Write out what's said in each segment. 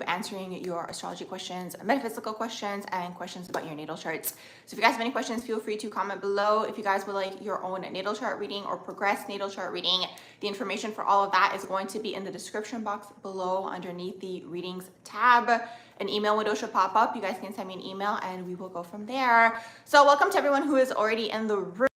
answering your astrology questions, metaphysical questions, and questions about your natal charts. So if you guys have any questions, feel free to comment below. If you guys would like your own natal chart reading or progressed natal chart reading, the information for all of that is going to be in the description box below underneath the readings tab. An email window should pop up. You guys can send me an email and we will go from there. So welcome to everyone who is already in the room.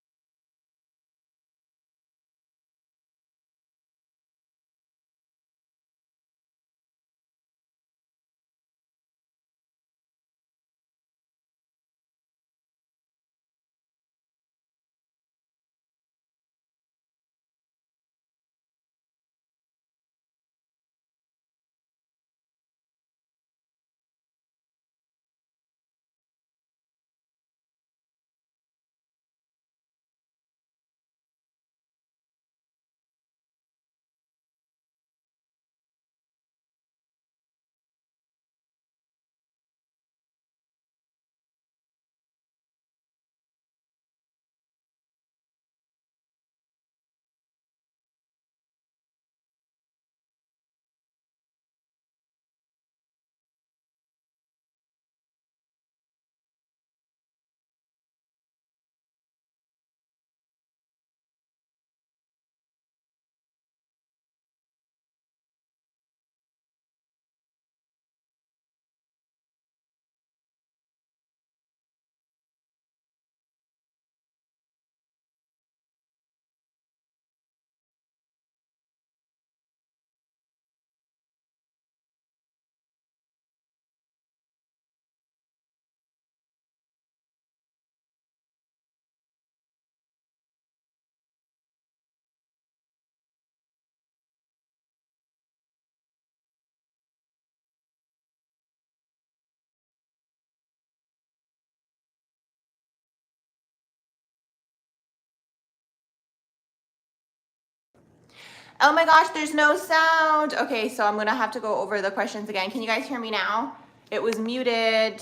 Oh my gosh, there's no sound. Okay, so I'm gonna have to go over the questions again. Can you guys hear me now? It was muted.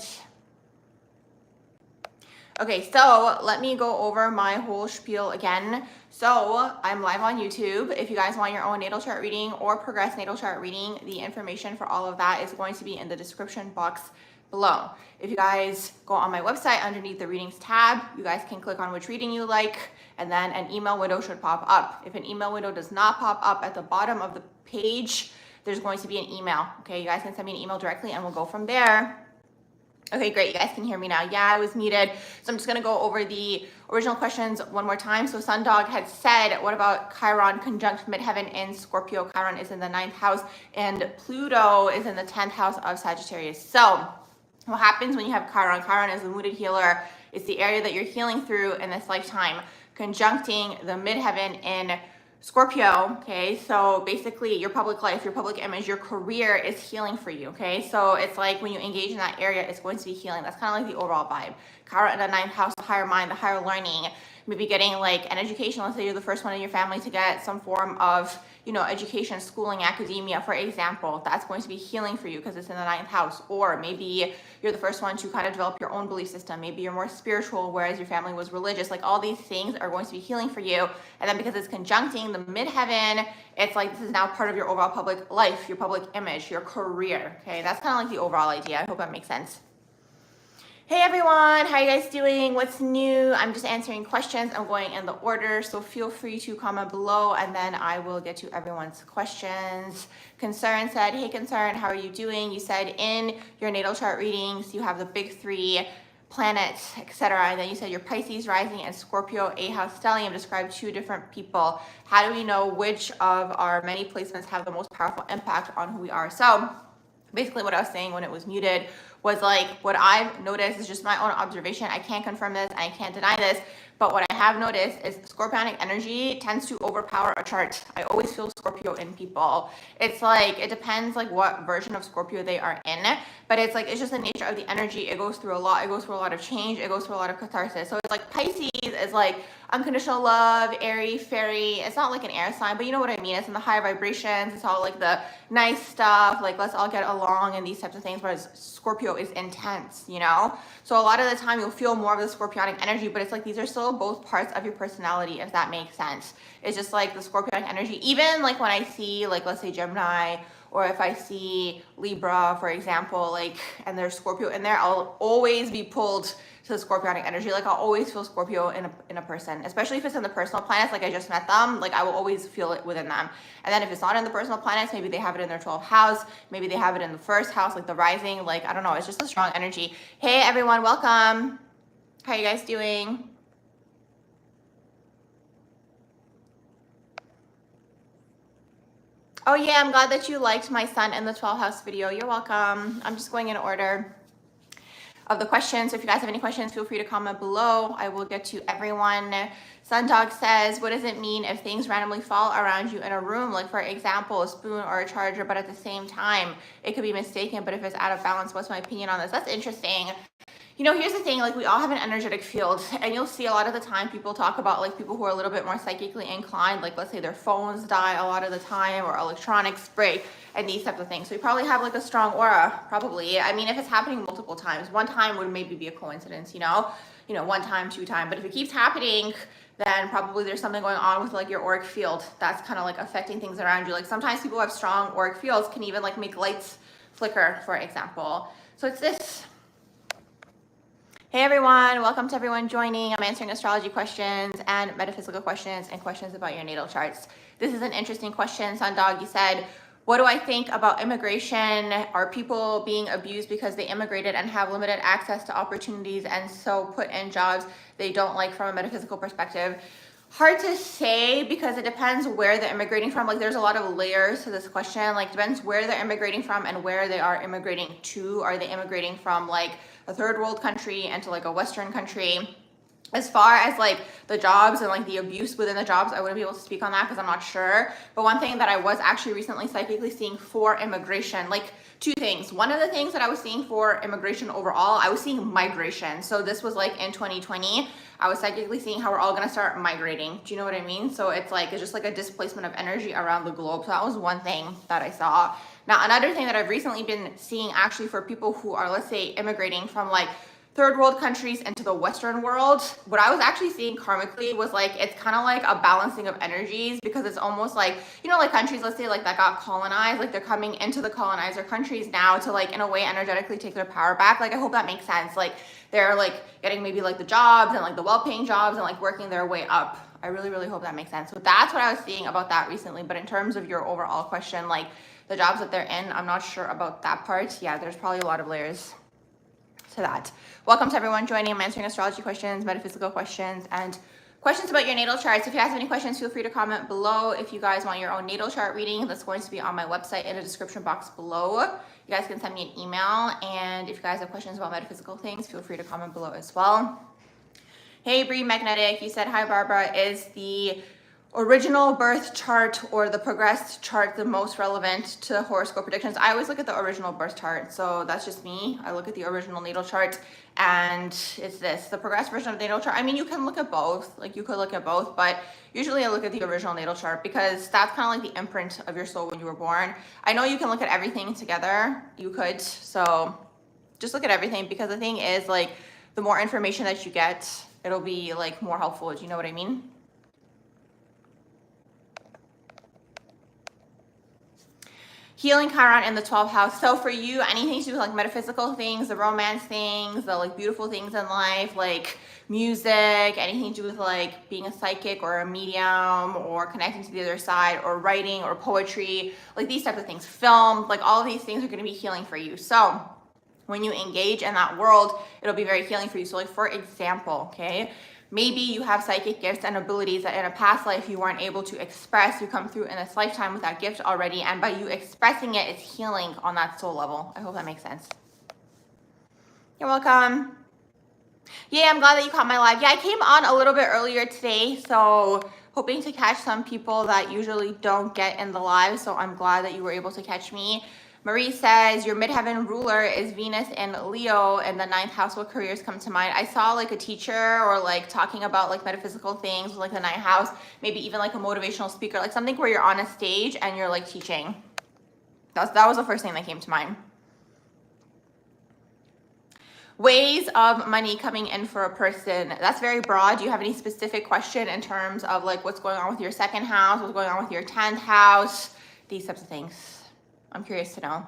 Okay, so let me go over my whole spiel again. So I'm live on YouTube. If you guys want your own natal chart reading or progress natal chart reading, the information for all of that is going to be in the description box below. If you guys go on my website underneath the readings tab, you guys can click on which reading you like, and then an email window should pop up. If an email window does not pop up at the bottom of the page, there's going to be an email. Okay, you guys can send me an email directly and we'll go from there. Okay, great. You guys can hear me now. Yeah, I was muted. So I'm just going to go over the original questions one more time. So Sundog had said, what about Chiron conjunct midheaven in Scorpio? Chiron is in the 9th house and Pluto is in the 10th house of Sagittarius. So what happens when you have Chiron? Chiron is the wounded healer. It's the area that you're healing through in this lifetime, conjuncting the midheaven in Scorpio. Okay, so basically your public life, your public image, your career is healing for you. Okay, so it's like when you engage in that area, it's going to be healing. That's kind of like the overall vibe. Chiron in the 9th house, the higher mind, the higher learning, maybe getting like an education. Let's say you're the first one in your family to get some form of, you know, education, schooling, academia, for example. That's going to be healing for you because it's in the 9th house. Or maybe you're the first one to kind of develop your own belief system. Maybe you're more spiritual, whereas your family was religious. Like all these things are going to be healing for you. And then because it's conjuncting the midheaven, it's like this is now part of your overall public life, your public image, your career. Okay, that's kind of like the overall idea. I hope that makes sense. Hey everyone, how you guys doing? What's new? I'm just answering questions. I'm going in the order, so feel free to comment below and then I will get to everyone's questions. Concern said, hey Concern, how are you doing? You said in your natal chart readings, you have the big 3 planets, etc. And then you said your Pisces rising and Scorpio 8th house stellium describe 2 different people. How do we know which of our many placements have the most powerful impact on who we are? So basically what I was saying when it was muted was like what I've noticed is just my own observation. I can't confirm this, I can't deny this, but what I have noticed is Scorpionic energy tends to overpower a chart. I always feel Scorpio in people. It's like, it depends like what version of Scorpio they are in, but it's like, it's just the nature of the energy. It goes through a lot. It goes through a lot of change. It goes through a lot of catharsis. So it's like Pisces is like unconditional love, airy, fairy. It's not like an air sign, but you know what I mean. It's in the higher vibrations. It's all like the nice stuff, like let's all get along and these types of things, whereas Scorpio is intense, you know? So a lot of the time you'll feel more of the Scorpionic energy, but it's like these are still both parts of your personality, if that makes sense. It's just like the Scorpionic energy, even like when I see like, let's say Gemini or if I see Libra, for example, like, and there's Scorpio in there, I'll always be pulled to the Scorpionic energy. Like, I'll always feel Scorpio in a person, especially if it's in the personal planets, like I just met them, like I will always feel it within them. And then if it's not in the personal planets, maybe they have it in their 12th house, maybe they have it in the first house, like the rising, like, I don't know, it's just a strong energy. Hey everyone, welcome. How you guys doing? Oh yeah, I'm glad that you liked my sun in the 12th house video. You're welcome. I'm just going in order of the questions. So if you guys have any questions, feel free to comment below. I will get to everyone. Sundog says, what does it mean if things randomly fall around you in a room? Like, for example, a spoon or a charger, but at the same time, it could be mistaken. But if it's out of balance, what's my opinion on this? That's interesting. You know, here's the thing, like, we all have an energetic field, and you'll see a lot of the time people talk about, like, people who are a little bit more psychically inclined, like, let's say their phones die a lot of the time, or electronics break, and these types of things. So you probably have, like, a strong aura, probably. I mean, if it's happening multiple times, one time would maybe be a coincidence, you know, one time, two time, but if it keeps happening, then probably there's something going on with, like, your auric field that's kind of, like, affecting things around you. Like, sometimes people who have strong auric fields can even, like, make lights flicker, for example. So it's this. Hey everyone, welcome to everyone joining. I'm answering astrology questions and metaphysical questions and questions about your natal charts. This is an interesting question. Sundog, you said, what do I think about immigration? Are people being abused because they immigrated and have limited access to opportunities and so put in jobs they don't like from a metaphysical perspective? Hard to say, because it depends where they're immigrating from. Like, there's a lot of layers to this question. Like, depends where they're immigrating from and where they are immigrating to. Are they immigrating from, like, a third world country into, like, a Western country? As far as, like, the jobs and, like, the abuse within the jobs, I wouldn't be able to speak on that because I'm not sure. But one thing that I was actually recently psychically seeing for immigration, like, two things. One of the things that I was seeing for immigration overall, I was seeing migration. So this was, like, in 2020, I was psychically seeing how we're all gonna start migrating. Do you know what I mean? So it's like, it's just like a displacement of energy around the globe. So that was one thing that I saw. Now, another thing that I've recently been seeing actually for people who are, let's say, immigrating from, like, third world countries into the Western world, what I was actually seeing karmically was, like, it's kind of like a balancing of energies, because it's almost like, you know, like countries, let's say, like, that got colonized, like, they're coming into the colonizer countries now to, like, in a way energetically take their power back. Like, I hope that makes sense. Like, they're, like, getting maybe, like, the jobs and, like, the well-paying jobs and, like, working their way up. I really, really hope that makes sense. So that's what I was seeing about that recently. But in terms of your overall question, like, the jobs that they're in, I'm not sure about that part. Yeah, there's probably a lot of layers to that. Welcome to everyone joining. I'm answering astrology questions, metaphysical questions, and questions about your natal charts. If you guys have any questions, feel free to comment below. If you guys want your own natal chart reading, that's going to be on my website in the description box below. You guys can send me an email, and if you guys have questions about metaphysical things, feel free to comment below as well. Hey, Bree Magnetic, you said, hi Barbara, is the original birth chart or the progressed chart the most relevant to horoscope predictions? I always look at the original birth chart, so that's just me. I look at the original natal chart, and it's this, the progressed version of the natal chart. I mean, you can look at both, like, you could look at both, but usually I look at the original natal chart because that's kind of like the imprint of your soul when you were born. I know you can look at everything together, you could, so just look at everything, because the thing is, like, the more information that you get, it'll be, like, more helpful. Do you know what I mean? Healing Chiron in the 12th house. So for you, anything to do with, like, metaphysical things, the romance things, the, like, beautiful things in life, like music, anything to do with, like, being a psychic or a medium or connecting to the other side, or writing or poetry, like these types of things, film, like all of these things are going to be healing for you. So when you engage in that world, it'll be very healing for you. So, like, for example, okay, maybe you have psychic gifts and abilities that in a past life you weren't able to express. You come through in this lifetime with that gift already, and by you expressing it, it's healing on that soul level. I hope that makes sense. You're welcome. Yeah, I'm glad that you caught my live. Yeah, I came on a little bit earlier today, so hoping to catch some people that usually don't get in the live, so I'm glad that you were able to catch me. Marie says, your midheaven ruler is Venus in Leo in the 9th house. What careers come to mind? I saw, like, a teacher, or, like, talking about, like, metaphysical things with, like, the 9th house, maybe even, like, a motivational speaker, like something where you're on a stage and you're, like, teaching. That was the first thing that came to mind. Ways of money coming in for a person. That's very broad. Do you have any specific question in terms of, like, what's going on with your 2nd house, what's going on with your 10th house, these types of things? I'm curious to know.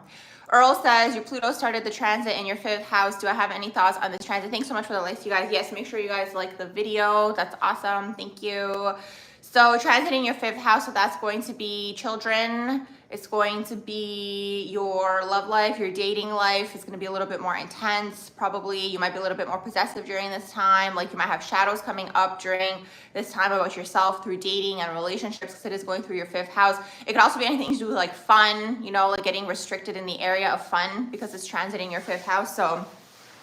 Earl says, your Pluto started the transit in your 5th house. Do I have any thoughts on this transit? Thanks so much for the likes, you guys. Yes, make sure you guys like the video. That's awesome. Thank you. So transit in your 5th house, so that's going to be children. It's going to be your love life, your dating life. It's going to be a little bit more intense. Probably you might be a little bit more possessive during this time. Like you might have shadows coming up during this time about yourself through dating and relationships, because it is going through your 5th house. It could also be anything to do with like fun, you know, like getting restricted in the area of fun because it's transiting your 5th house. So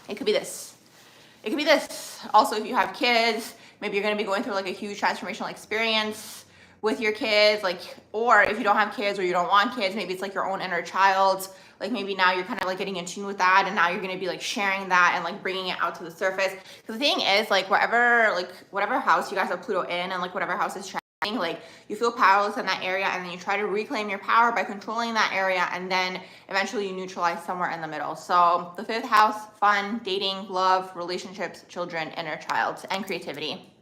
it could be this. It could be this. Also, if you have kids, maybe you're going to be going through like a huge transformational experience with your kids, like, or if you don't have kids or you don't want kids, maybe it's like your own inner child. Like maybe now you're kind of like getting in tune with that, and now you're going to be like sharing that and like bringing it out to the surface. Because the thing is, like whatever house you guys have Pluto in, and like whatever house is tracking, like you feel powerless in that area, and then you try to reclaim your power by controlling that area, and then eventually you neutralize somewhere in the middle. So the 5th house, fun, dating, love, relationships, children, inner child, and creativity.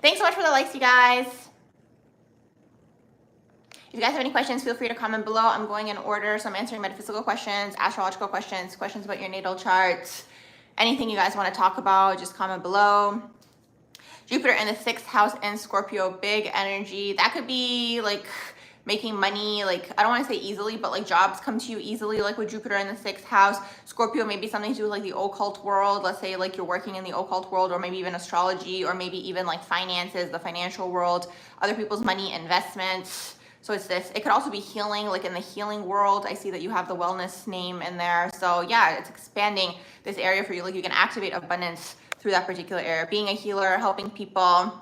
Thanks so much for the likes, you guys. If you guys have any questions, feel free to comment below. I'm going in order, so I'm answering metaphysical questions, astrological questions, questions about your natal chart. Anything you guys want to talk about, just comment below. Jupiter in the 6th house in Scorpio, big energy. That could be like making money, like I don't want to say easily, but like jobs come to you easily, like with Jupiter in the 6th house. Scorpio may be something to do with like the occult world. Let's say like you're working in the occult world, or maybe even astrology, or maybe even like finances, the financial world, other people's money, investments. So it's this. It could also be healing, like in the healing world. I see that you have the wellness name in there. So yeah, it's expanding this area for you. Like you can activate abundance through that particular area. Being a healer, helping people. Oh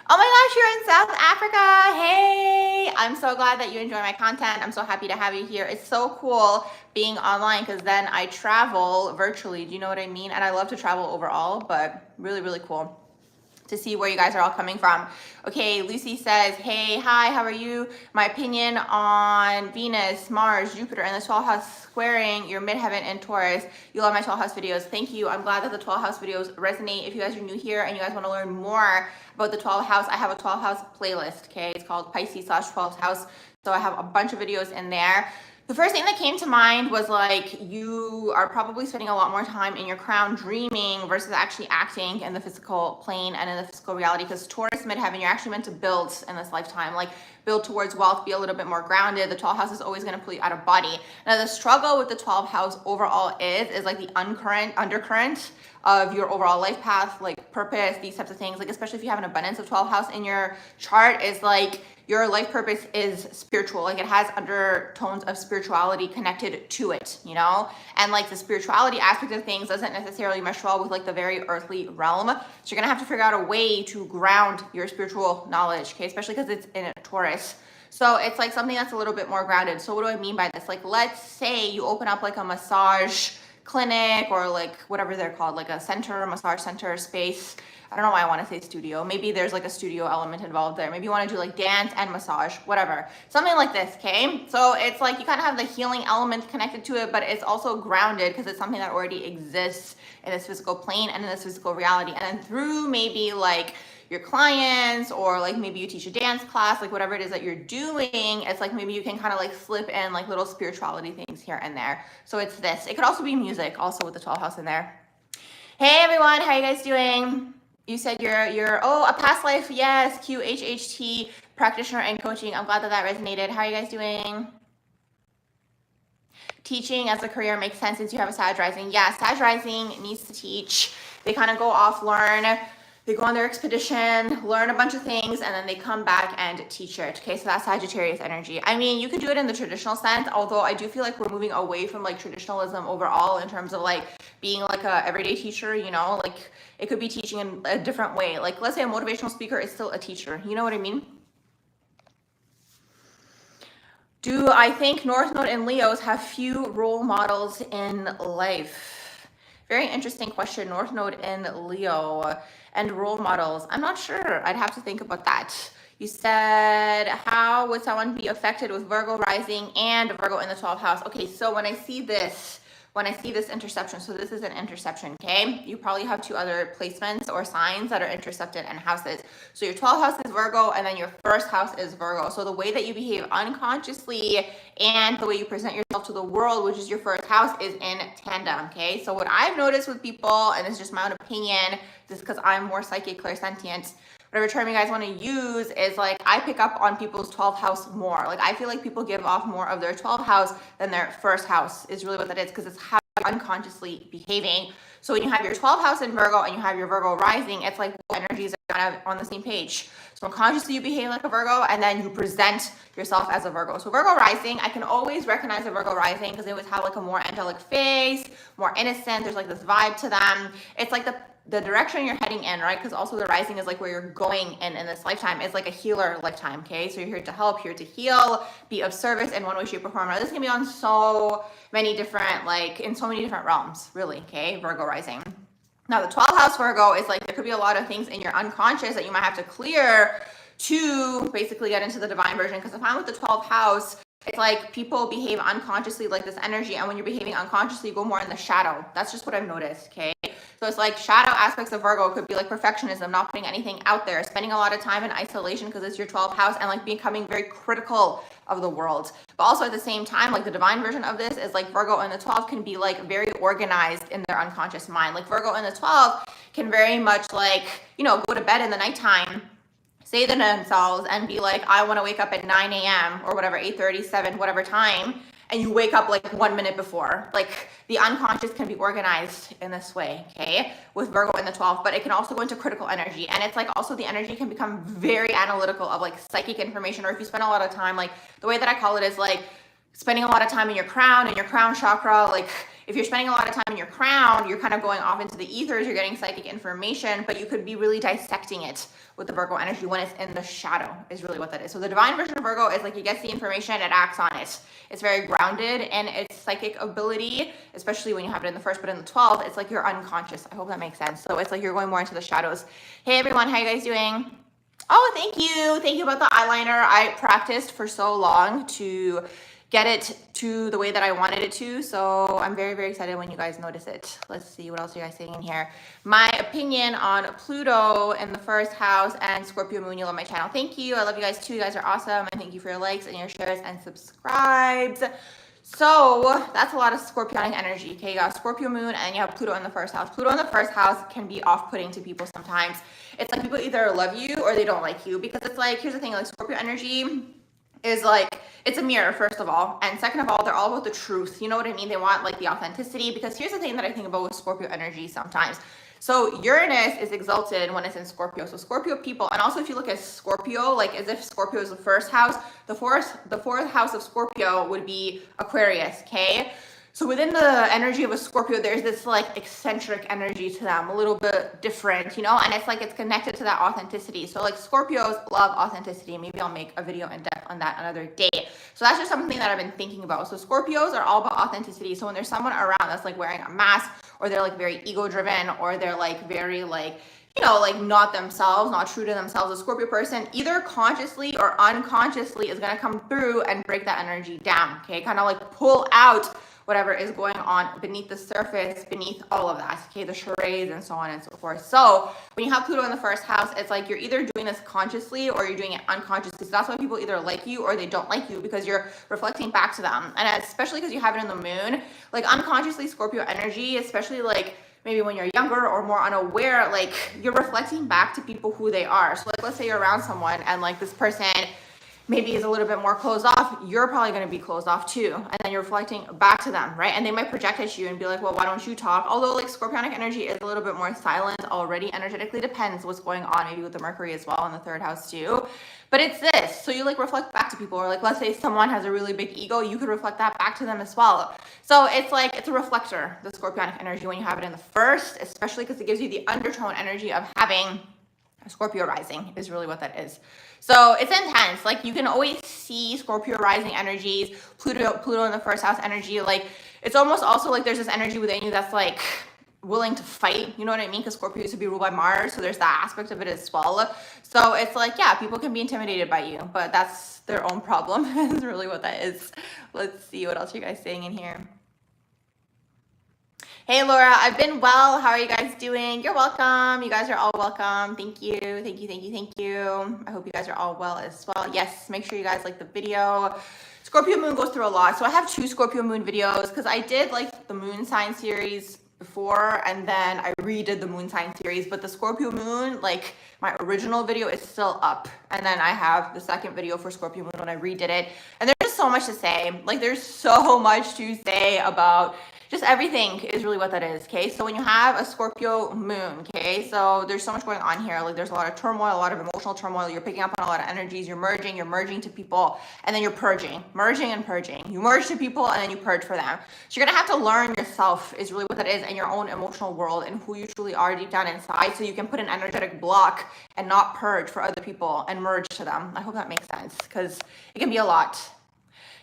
my gosh, you're in South Africa. Hey, I'm so glad that you enjoy my content. I'm so happy to have you here. It's so cool being online, because then I travel virtually. Do you know what I mean? And I love to travel overall, but really, really cool to see where you guys are all coming from. Okay, Lucy says, hey, hi, how are you? My opinion on Venus, Mars, Jupiter, and the 12th house squaring your midheaven in Taurus. You love my 12th house videos. Thank you. I'm glad that the 12th house videos resonate. If you guys are new here and you guys want to learn more about the 12th house, I have a 12th house playlist, okay? It's called Pisces/12th house. So I have a bunch of videos in there. The first thing that came to mind was like, you are probably spending a lot more time in your crown dreaming versus actually acting in the physical plane and in the physical reality, because Taurus midheaven, you're actually meant to build in this lifetime, like build towards wealth, be a little bit more grounded. The 12th house is always going to pull you out of body. Now the struggle with the 12th house overall is like the undercurrent of your overall life path, like purpose, these types of things, like especially if you have an abundance of 12th house in your chart, is like your life purpose is spiritual. Like it has undertones of spirituality connected to it, you know? And like the spirituality aspect of things doesn't necessarily mesh well with like the very earthly realm. So you're gonna have to figure out a way to ground your spiritual knowledge, okay? Especially because it's in a Taurus. So it's like something that's a little bit more grounded. So what do I mean by this? Like, let's say you open up like a massage clinic, or like whatever they're called, like a center, massage center space. I don't know why I want to say studio. Maybe there's like a studio element involved there. Maybe you want to do like dance and massage, whatever. Something like this, okay? So it's like you kind of have the healing element connected to it, but it's also grounded because it's something that already exists in this physical plane and in this physical reality. And then through maybe like your clients, or like maybe you teach a dance class, like whatever it is that you're doing, it's like maybe you can kind of like slip in like little spirituality things here and there. So it's this. It could also be music, also with the 12th house in there. Hey everyone, how are you guys doing? You said you're oh, a past life, yes, QHHT practitioner and coaching. I'm glad that that resonated. How are you guys doing? Teaching as a career makes sense since you have a Sag rising. Yeah, Sag rising needs to teach. They kind of go off, learn. They go on their expedition, learn a bunch of things, and then they come back and teach it. Okay, so that's Sagittarius energy. I mean, you could do it in the traditional sense, although I do feel like we're moving away from like traditionalism overall in terms of like being like a everyday teacher, you know, like it could be teaching in a different way. Like let's say a motivational speaker is still a teacher. You know what I mean? Do I think North Node and Leos have few role models in life? Very interesting question. North Node in Leo and role models. I'm not sure. I'd have to think about that. You said, how would someone be affected with Virgo rising and Virgo in the 12th house? Okay, so when I see this when I see this interception, so this is an interception, okay? You probably have two other placements or signs that are intercepted in houses. So your 12th house is Virgo, and then your first house is Virgo. So the way that you behave unconsciously and the way you present yourself to the world, which is your first house, is in tandem, okay? So what I've noticed with people, and it's just my own opinion, just because I'm more psychic clairsentient, whatever term you guys want to use, is like I pick up on people's 12th house more. Like I feel like people give off more of their 12th house than their first house is really what that is, because it's how you're unconsciously behaving. So when you have your 12th house in Virgo and you have your Virgo rising, it's like energies are kind of on the same page. So unconsciously you behave like a Virgo, and then you present yourself as a Virgo. So Virgo rising, I can always recognize a Virgo rising because they always have like a more angelic face, more innocent. There's like this vibe to them. It's like the direction you're heading in, right? Because also the rising is like where you're going in this lifetime. It's like a healer lifetime, okay? So you're here to help, here to heal, be of service in one way, shape, or form. Now this can be on so many different, like in so many different realms, really, okay? Virgo rising. Now the 12th house Virgo is like, there could be a lot of things in your unconscious that you might have to clear to basically get into the divine version. Because if I'm with the 12th house, it's like people behave unconsciously like this energy, and when you're behaving unconsciously, you go more in the shadow. That's just what I've noticed, okay? So it's like shadow aspects of Virgo could be like perfectionism, not putting anything out there, spending a lot of time in isolation because it's your 12th house, and like becoming very critical of the world. But also at the same time, like the divine version of this is like Virgo in the 12th can be like very organized in their unconscious mind. Like Virgo in the 12th can very much like, you know, go to bed in the nighttime, say to themselves and be like, I want to wake up at 9 a.m. or whatever, 8:37, whatever time. And you wake up like 1 minute before. Like the unconscious can be organized in this way, okay, with Virgo in the 12th, but it can also go into critical energy. And it's like also the energy can become very analytical of like psychic information, or if you spend a lot of time, like the way that I call it is like spending a lot of time in your crown chakra. Like if you're spending a lot of time in your crown, you're kind of going off into the ethers, you're getting psychic information, but you could be really dissecting it with the Virgo energy when it's in the shadow is really what that is. So the divine version of Virgo is like, it gets the information, it acts on it. It's very grounded in its psychic ability, especially when you have it in the first, but in the 12th, it's like you're unconscious. I hope that makes sense. So it's like you're going more into the shadows. Hey everyone, how you guys doing? Oh, thank you. Thank you about the eyeliner. I practiced for so long to get it to the way that I wanted it to. So I'm very, very excited when you guys notice it. Let's see, what else are you guys saying in here? My opinion on Pluto in the first house and Scorpio moon. You love my channel. Thank you. I love you guys too. You guys are awesome. And thank you for your likes and your shares and subscribes. So that's a lot of Scorpionic energy. Okay, you got Scorpio moon and you have Pluto in the first house. Pluto in the first house can be off-putting to people sometimes. It's like people either love you or they don't like you, because it's like, here's the thing, like Scorpio energy is like, it's a mirror, first of all, and second of all, they're all about the truth. You know what I mean? They want like the authenticity, because here's the thing that I think about with Scorpio energy sometimes. So Uranus is exalted when it's in Scorpio. So Scorpio people, and also if you look at Scorpio, like as if Scorpio is the first house, the fourth house of Scorpio would be Aquarius, okay? So within the energy of a Scorpio, there's this like eccentric energy to them, a little bit different, you know, and it's like it's connected to that authenticity. So like Scorpios love authenticity. Maybe I'll make a video in depth on that another day. So that's just something that I've been thinking about. So Scorpios are all about authenticity. So when there's someone around that's like wearing a mask, or they're like very ego driven, or they're like very like, you know, like not themselves, not true to themselves, a Scorpio person either consciously or unconsciously is going to come through and break that energy down, okay? Kind of like pull out whatever is going on beneath the surface, beneath all of that, okay, the charades and so on and so forth. So when you have Pluto in the first house, it's like you're either doing this consciously or you're doing it unconsciously. So that's why people either like you or they don't like you, because you're reflecting back to them. And especially because you have it in the moon, like unconsciously Scorpio energy, especially like maybe when you're younger or more unaware, like you're reflecting back to people who they are. So like, let's say you're around someone and like this person maybe is a little bit more closed off, you're probably going to be closed off too. And then you're reflecting back to them, right? And they might project at you and be like, well, why don't you talk? Although like Scorpionic energy is a little bit more silent already energetically, depends what's going on, maybe with the Mercury as well in the third house too. But it's this, so you like reflect back to people, or like let's say someone has a really big ego, you could reflect that back to them as well. So it's like, it's a reflector, the Scorpionic energy, when you have it in the first, especially because it gives you the undertone energy of having a Scorpio rising is really what that is. So it's intense. Like you can always see Scorpio rising energies, Pluto in the first house energy. Like it's almost also like there's this energy within you that's like willing to fight. You know what I mean? Because Scorpio used to be ruled by Mars. So there's that aspect of it as well. So it's like, yeah, people can be intimidated by you, but that's their own problem. Is really what that is. Let's see what else you guys saying in here. Hey Laura, I've been well. How are you guys doing? You're welcome. You guys are all welcome. Thank you. Thank you. Thank you. Thank you. I hope you guys are all well as well. Yes, make sure you guys like the video. Scorpio moon goes through a lot. So I have 2 Scorpio moon videos because I did like the moon sign series before and then I redid the moon sign series, but the Scorpio moon, like my original video is still up. And then I have the second video for Scorpio moon when I redid it. And there's just so much to say. Like there's so much to say about just everything is really what that is, okay? So when you have a Scorpio moon, okay, so there's so much going on here. Like there's a lot of turmoil, a lot of emotional turmoil. You're picking up on a lot of energies. You're merging to people, and then you're purging, merging and purging. You merge to people, and then you purge for them. So you're gonna have to learn yourself is really what that is, and your own emotional world and who you truly are deep down inside, so you can put an energetic block and not purge for other people and merge to them. I hope that makes sense because it can be a lot.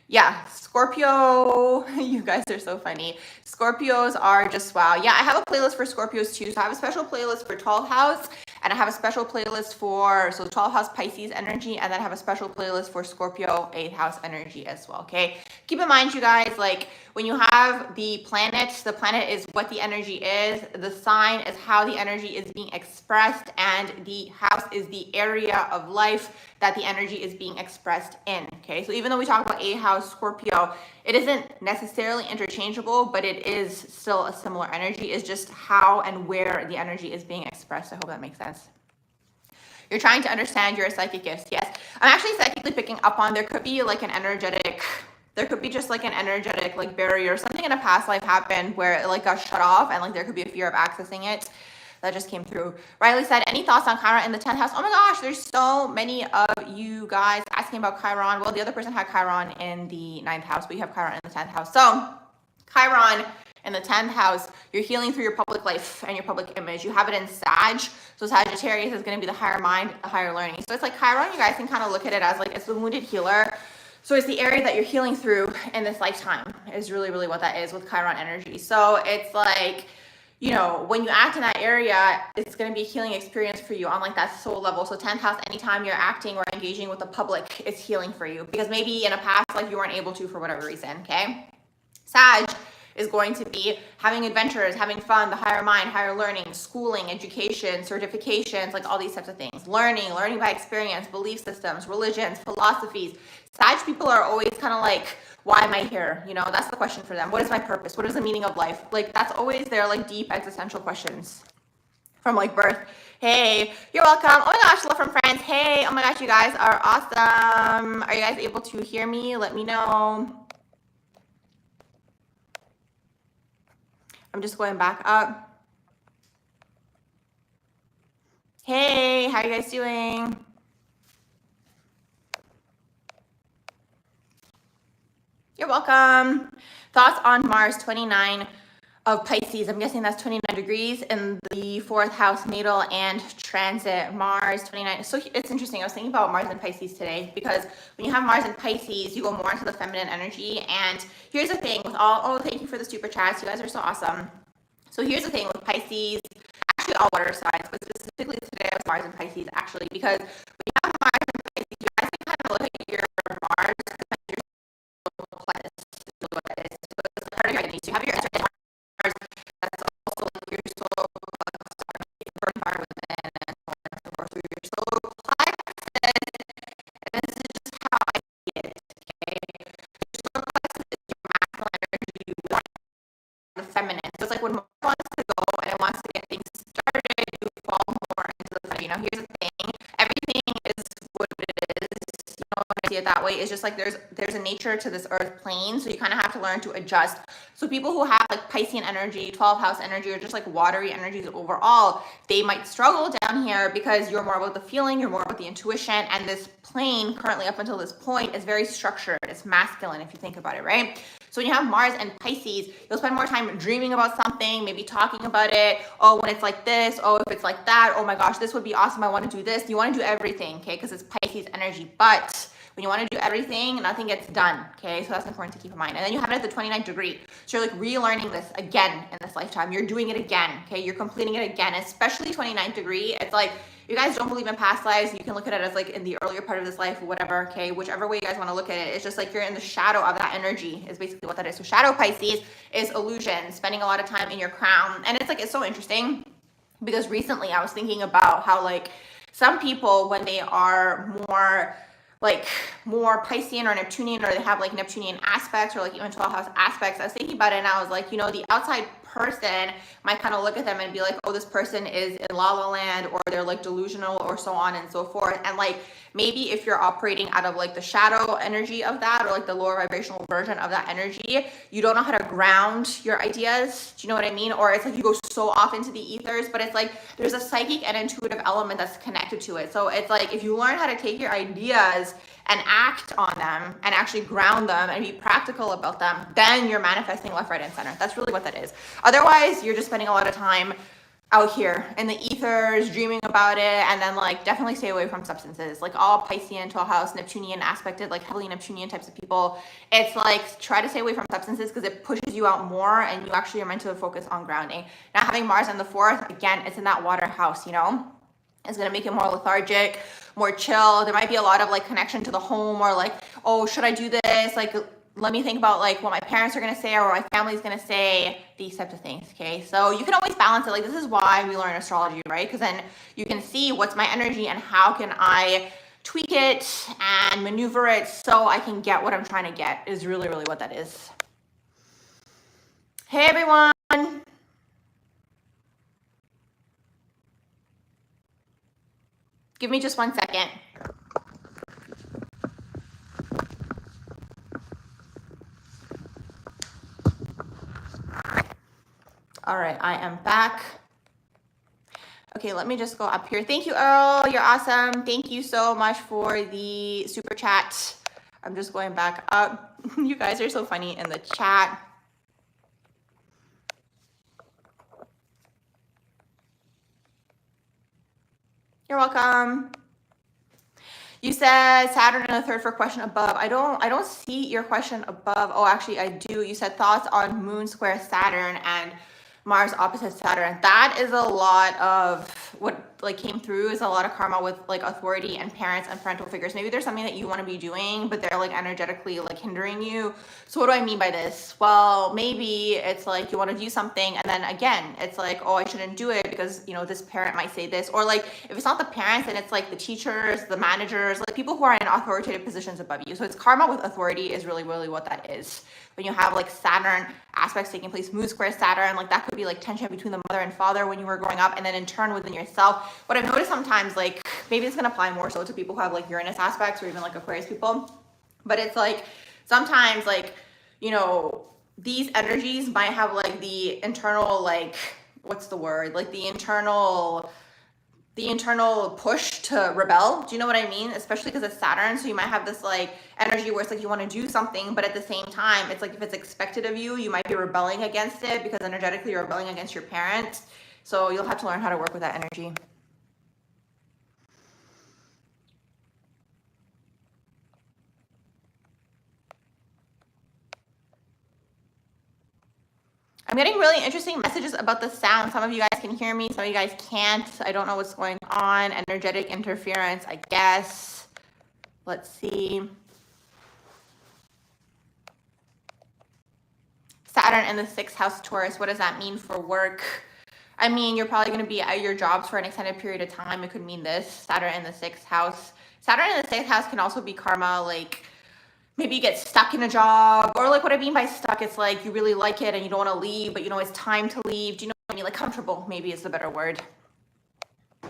Yeah, Scorpio, you guys are so funny. Scorpios are just wow. Yeah, I have a playlist for Scorpios too. So I have a special playlist for 12th house, and I have a special playlist for 12th house Pisces energy, and then I have a special playlist for Scorpio 8th house energy as well, okay? Keep in mind, you guys, like when you have the planet is what the energy is, the sign is how the energy is being expressed, and the house is the area of life that the energy is being expressed in, okay? So even though we talk about 8th house Scorpio, it isn't necessarily interchangeable, but it is still a similar energy. It's just how and where the energy is being expressed. I hope that makes sense. You're trying to understand your psychic gifts. Yes, I'm actually psychically picking up on there could be like an energetic, there could be just like an energetic like barrier. Something in a past life happened where it like got shut off, and like there could be a fear of accessing it. That just came through. Riley said, any thoughts on Chiron in the 10th house? Oh my gosh, there's so many of you guys asking about Chiron. Well, the other person had Chiron in the 9th house, but you have Chiron in the 10th house. So Chiron in the 10th house, you're healing through your public life and your public image. You have it in Sag. So Sagittarius is going to be the higher mind, the higher learning. So it's like Chiron, you guys can kind of look at it as like it's the wounded healer. So it's the area that you're healing through in this lifetime is really, really what that is with Chiron energy. So it's like, you know, when you act in that area, it's going to be a healing experience for you on like that soul level. So 10th house, anytime you're acting or engaging with the public, it's healing for you because maybe in a past life you weren't able to for whatever reason, okay? Sag is going to be having adventures, having fun, the higher mind, higher learning, schooling, education, certifications, like all these types of things. Learning by experience, belief systems, religions, philosophies. Sag people are always kind of like, why am I here? You know, that's the question for them. What is my purpose? What is the meaning of life? Like that's always their like deep existential questions from like birth. Hey, you're welcome. Oh my gosh, love from France. Hey, oh my gosh, you guys are awesome. Are you guys able to hear me? Let me know. I'm just going back up. Hey, how are you guys doing? You're welcome. Thoughts on Mars 29 of Pisces. I'm guessing that's 29 degrees in the 4th house natal and transit. Mars 29. So it's interesting. I was thinking about Mars and Pisces today because when you have Mars and Pisces, you go more into the feminine energy. And here's the thing with all, oh, thank you for the super chats. You guys are so awesome. So here's the thing with Pisces, actually all water signs, but specifically today with Mars and Pisces, actually, because when you have Mars and Pisces, you guys can kind of look at your Mars and your solar plexus, is what it is. So it's part of your identity. So you have your Mars, that's also like your solar plexus, very far within, and so on and so forth. So your solar plexus, and this is just how I see it, okay? Your solar plexus is your masculine energy, the feminine. So it's like when Mars wants to go and it wants to get things started, you fall more into the feminine. You know, here's the thing, everything is what it is, you know, when I see it that way, it's just like there's a nature to this earth plane, so you kind of have to learn to adjust. So people who have like Piscean energy, 12th house energy, or just like watery energies overall, they might struggle down here because you're more about the feeling, you're more about the intuition, and this plane currently up until this point is very structured, it's masculine if you think about it, right? So when you have Mars and Pisces, you'll spend more time dreaming about something, maybe talking about it. Oh, when it's like this, oh, if it's like that, oh my gosh, this would be awesome, I want to do this. You want to do everything, okay, because it's Pisces energy. But when you want to do everything, nothing gets done, okay? So that's important to keep in mind. And then you have it at the 29th degree. So you're like relearning this again in this lifetime. You're doing it again, okay? You're completing it again, especially 29th degree. It's like you guys don't believe in past lives, you can look at it as like in the earlier part of this life or whatever, okay? Whichever way you guys want to look at it, it's just like you're in the shadow of that energy is basically what that is. So shadow Pisces is illusion, spending a lot of time in your crown. And it's like, it's so interesting because recently I was thinking about how like some people, when they are more Piscean or Neptunian, or they have like Neptunian aspects or like even 12th house aspects, I was thinking about it and I was like, you know, the outside person might kind of look at them and be like, oh, this person is in la la land, or they're like delusional, or so on and so forth. And like maybe if you're operating out of like the shadow energy of that, or like the lower vibrational version of that energy, you don't know how to ground your ideas. Do you know what I mean? Or it's like you go so off into the ethers, but it's like there's a psychic and intuitive element that's connected to it. So it's like if you learn how to take your ideas and act on them and actually ground them and be practical about them, then you're manifesting left, right, and center. That's really what that is. Otherwise, you're just spending a lot of time out here in the ethers, dreaming about it, and then like definitely stay away from substances. Like all Piscean, 12th house, Neptunian aspected, like heavily Neptunian types of people, it's like try to stay away from substances because it pushes you out more and you actually are meant to focus on grounding. Now having Mars in the 4th, again, it's in that water house, you know? It's going to make it more lethargic, more chill. There might be a lot of like connection to the home, or like, oh, should I do this? Like, let me think about like what my parents are going to say or what my family's going to say, these types of things. Okay. So you can always balance it. Like this is why we learn astrology, right? Because then you can see what's my energy and how can I tweak it and maneuver it so I can get what I'm trying to get, is really, really what that is. Hey, everyone. Give me just 1 second. All right, I am back. Okay, let me just go up here. Thank you, Earl. You're awesome. Thank you so much for the super chat. I'm just going back up. You guys are so funny in the chat. You're welcome. You said Saturn in the 3rd for question above. I don't see your question above. Oh, actually I do. You said thoughts on Moon square Saturn and Mars opposite Saturn. That is a lot of what like came through, is a lot of karma with like authority and parents and parental figures. Maybe there's something that you want to be doing, but they're like energetically like hindering you. So what do I mean by this? Well, maybe it's like you want to do something and then again, it's like, oh, I shouldn't do it because, you know, this parent might say this. Or like if it's not the parents, then it's like the teachers, the managers, like people who are in authoritative positions above you. So it's karma with authority is really, really what that is. When you have like Saturn aspects taking place, Moon square Saturn, like that could be like tension between the mother and father when you were growing up, and then in turn within yourself. What I've noticed sometimes, like maybe it's gonna apply more so to people who have like Uranus aspects or even like Aquarius people, but it's like sometimes like, you know, these energies might have like the internal, like, what's the word? Like the internal push to rebel. Do you know what I mean? Especially because it's Saturn. So you might have this like energy where it's like you want to do something, but at the same time, it's like if it's expected of you, you might be rebelling against it because energetically you're rebelling against your parents. So you'll have to learn how to work with that energy. I'm getting really interesting messages about the sound. Some of you guys can hear me, some of you guys can't. I don't know what's going on. Energetic interference, I guess. Let's see. Saturn in the 6th house, Taurus. What does that mean for work? I mean, you're probably going to be at your jobs for an extended period of time. It could mean this. Saturn in the 6th house. Saturn in the 6th house can also be karma, like maybe you get stuck in a job, or like what I mean by stuck, it's like you really like it and you don't want to leave, but you know it's time to leave. Do you know what I mean? Like comfortable maybe is the better word. Oh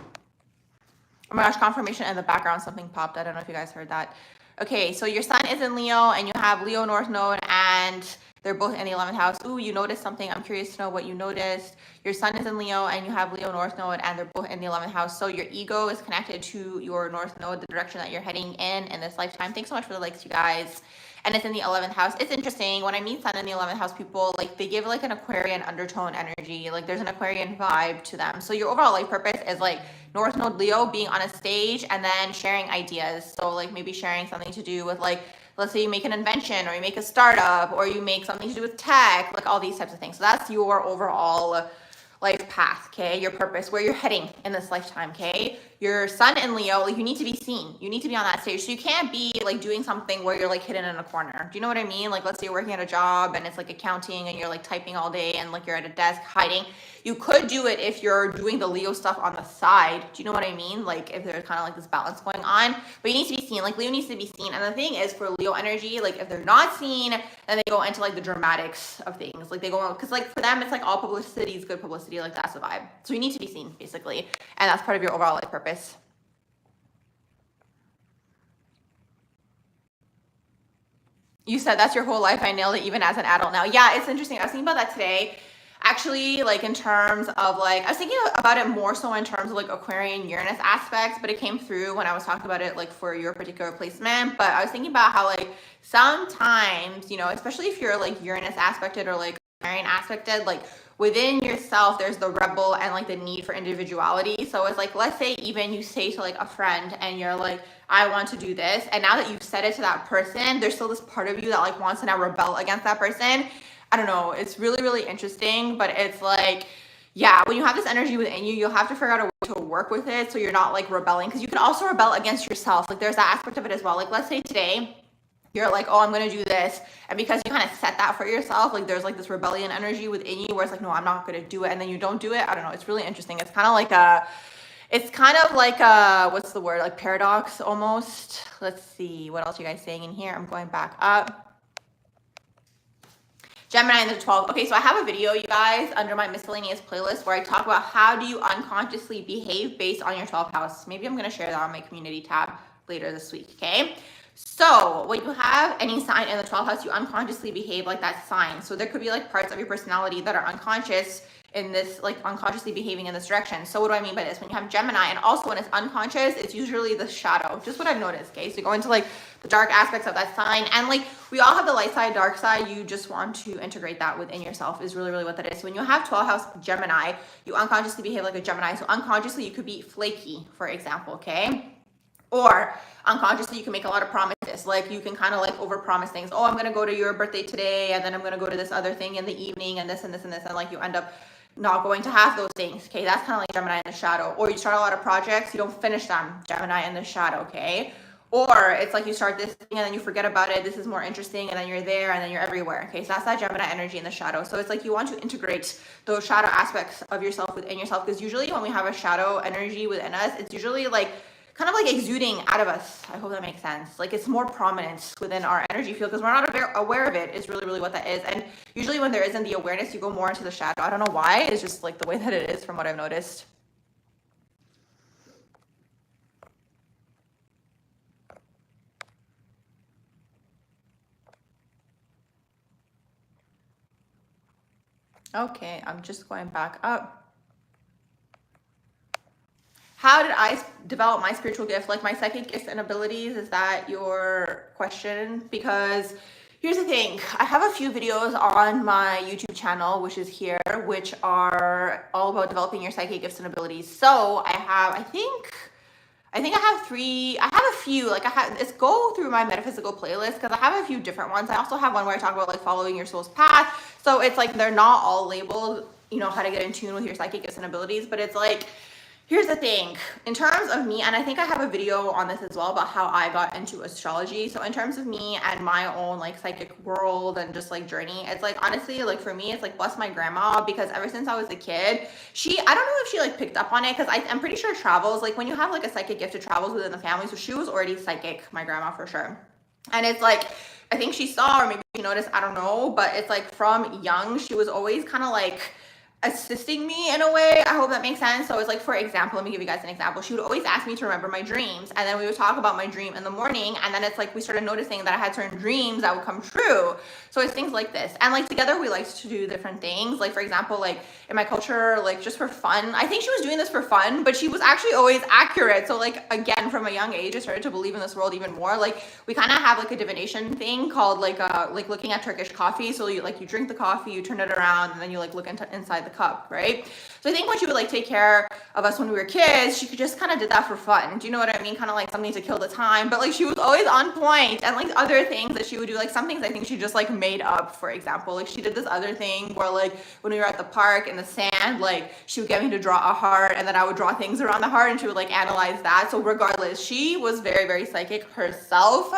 my gosh, confirmation in the background, something popped. I don't know if you guys heard that. Okay, so your sun is in Leo and you have Leo North Node and they're both in the 11th house. Ooh, you noticed something. I'm curious to know what you noticed. Your sun is in Leo and you have Leo North Node and they're both in the 11th house. So your ego is connected to your North Node, the direction that you're heading in this lifetime. Thanks so much for the likes, you guys. And it's in the 11th house. It's interesting. When I meet sun in the 11th house people, like they give like an Aquarian undertone energy. Like there's an Aquarian vibe to them. So your overall life purpose is like North Node Leo, being on a stage and then sharing ideas. So like maybe sharing something to do with like, let's say you make an invention or you make a startup or you make something to do with tech, like all these types of things. So that's your overall life path, okay? Your purpose, where you're heading in this lifetime, okay? Your sun in Leo, like you need to be seen. You need to be on that stage. So you can't be like doing something where you're like hidden in a corner. Do you know what I mean? Like let's say you're working at a job and it's like accounting and you're like typing all day and like you're at a desk hiding. You could do it if you're doing the Leo stuff on the side. Do you know what I mean? Like if there's kind of like this balance going on, but you need to be seen. Like Leo needs to be seen. And the thing is for Leo energy, like if they're not seen, then they go into like the dramatics of things. Like they go, because like for them, it's like all publicity is good publicity. Like that's the vibe. So you need to be seen basically. And that's part of your overall life purpose. You said that's your whole life. I nailed it even as an adult now. Yeah, it's interesting. I was thinking about that today. Actually, like in terms of like, I was thinking about it more so in terms of like Aquarian Uranus aspects, but it came through when I was talking about it like for your particular placement. But I was thinking about how like sometimes, you know, especially if you're like Uranus aspected or like Aquarian aspected, like within yourself, there's the rebel and like the need for individuality. So it's like, let's say even you say to like a friend and you're like, I want to do this. And now that you've said it to that person, there's still this part of you that like wants to now rebel against that person. I don't know. It's really, really interesting, but it's like, yeah, when you have this energy within you, you'll have to figure out a way to work with it so you're not like rebelling, because you can also rebel against yourself. Like there's that aspect of it as well. Like let's say today, you're like, oh, I'm going to do this. And because you kind of set that for yourself, like there's like this rebellion energy within you where it's like, no, I'm not going to do it. And then you don't do it. I don't know. It's really interesting. It's kind of like what's the word? Like paradox almost. Let's see. What else are you guys saying in here? I'm going back up. Gemini in the 12th. Okay, so I have a video, you guys, under my miscellaneous playlist where I talk about how do you unconsciously behave based on your 12th house. Maybe I'm going to share that on my community tab later this week, okay? So when you have any sign in the 12th house, you unconsciously behave like that sign. So there could be like parts of your personality that are unconscious in this, like unconsciously behaving in this direction. So what do I mean by this? When you have Gemini, and also when it's unconscious, it's usually the shadow. Just what I've noticed, okay? So you go into like the dark aspects of that sign, and like we all have the light side, dark side. You just want to integrate that within yourself is really, really what that is. So when you have 12th house Gemini, you unconsciously behave like a Gemini. So unconsciously you could be flaky, for example, okay? Or unconsciously, you can make a lot of promises. Like you can kind of like overpromise things. Oh, I'm going to go to your birthday today, and then I'm going to go to this other thing in the evening, and this and this and this. And like you end up not going to have those things. Okay. That's kind of like Gemini in the shadow. Or you start a lot of projects, you don't finish them. Gemini in the shadow. Okay. Or it's like you start this thing and then you forget about it. This is more interesting. And then you're there and then you're everywhere. Okay. So that's that Gemini energy in the shadow. So it's like you want to integrate those shadow aspects of yourself within yourself. Because usually when we have a shadow energy within us, it's usually like kind of like exuding out of us. I hope that makes sense. Like it's more prominent within our energy field because we're not aware of it is really, really what that is. And usually when there isn't the awareness, you go more into the shadow. I don't know why. It's just like the way that it is from what I've noticed. Okay, I'm just going back up. How did I develop my spiritual gift? Like my psychic gifts and abilities? Is that your question? Because here's the thing. I have a few videos on my YouTube channel, which is here, which are all about developing your psychic gifts and abilities. So I think I have three. I have a few. Like let's go through my metaphysical playlist because I have a few different ones. I also have one where I talk about like following your soul's path. So it's like they're not all labeled, you know, how to get in tune with your psychic gifts and abilities, but it's like, here's the thing, in terms of me, and I think I have a video on this as well about how I got into astrology. So in terms of me and my own like psychic world and just like journey, it's like honestly, like for me, it's like bless my grandma, because ever since I was a kid, I don't know if she like picked up on it, because I'm pretty sure travels, like when you have like a psychic gift, it travels within the family. So she was already psychic, my grandma for sure. And it's like, I think she saw, or maybe she noticed, I don't know, but it's like from young, she was always kind of like assisting me in a way. I hope that makes sense. So it's like, for example, let me give you guys an example. She would always ask me to remember my dreams, and then we would talk about my dream in the morning, and then it's like we started noticing that I had certain dreams that would come true. So it's things like this, and like together we like to do different things. Like for example, like in my culture, like just for fun, I think she was doing this for fun, but she was actually always accurate. So like again, from a young age, I started to believe in this world even more. Like we kind of have like a divination thing called like looking at Turkish coffee. So you drink the coffee, you turn it around, and then you like look inside the cup, right? So I think when she would like take care of us when we were kids, she could just kind of did that for fun. Do you know what I mean? Kind of like something to kill the time, but like she was always on point. And like other things that she would do, like some things I think she just like made up. For example, like she did this other thing where like when we were at the park in the sand, like she would get me to draw a heart and then I would draw things around the heart and she would like analyze that. So regardless, she was very, very psychic herself.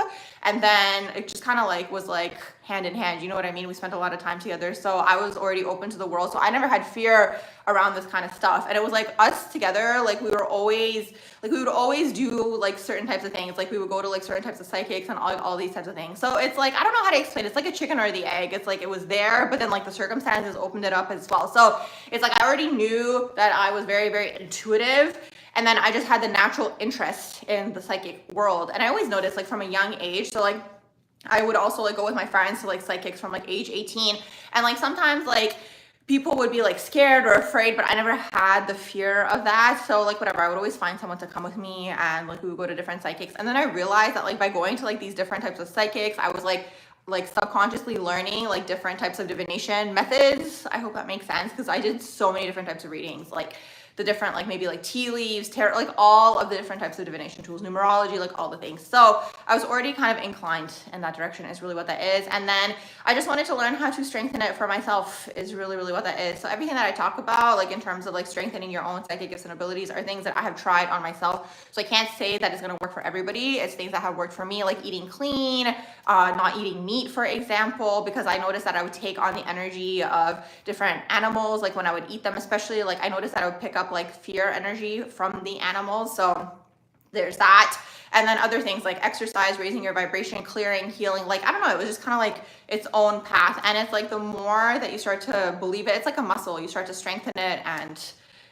And then it just kind of like was like hand in hand, you know what I mean? We spent a lot of time together. So I was already open to the world. So I never had fear around this kind of stuff. And it was like us together, like we would always do like certain types of things. Like we would go to like certain types of psychics and all these types of things. So it's like, I don't know how to explain it. It's like a chicken or the egg. It's like it was there, but then like the circumstances opened it up as well. So it's like I already knew that I was very, very intuitive. And then I just had the natural interest in the psychic world. And I always noticed like from a young age, so like I would also like go with my friends to like psychics from like age 18. And like sometimes like people would be like scared or afraid, but I never had the fear of that. So like whatever, I would always find someone to come with me and like we would go to different psychics. And then I realized that like by going to like these different types of psychics, I was like subconsciously learning like different types of divination methods. I hope that makes sense because I did so many different types of readings, like the different like maybe like tea leaves, tarot, like all of the different types of divination tools, numerology, like all the things. So I was already kind of inclined in that direction is really what that is. And then I just wanted to learn how to strengthen it for myself is really, really what that is. So everything that I talk about, like in terms of like strengthening your own psychic gifts and abilities are things that I have tried on myself. So I can't say that it's going to work for everybody. It's things that have worked for me, like eating clean, not eating meat, for example, because I noticed that I would take on the energy of different animals. Like when I would eat them, especially, like I noticed that I would pick up like fear energy from the animals. So there's that. And then other things like exercise, raising your vibration, clearing, healing. Like, I don't know, it was just kind of like its own path. And it's like the more that you start to believe it, it's like a muscle. You start to strengthen it and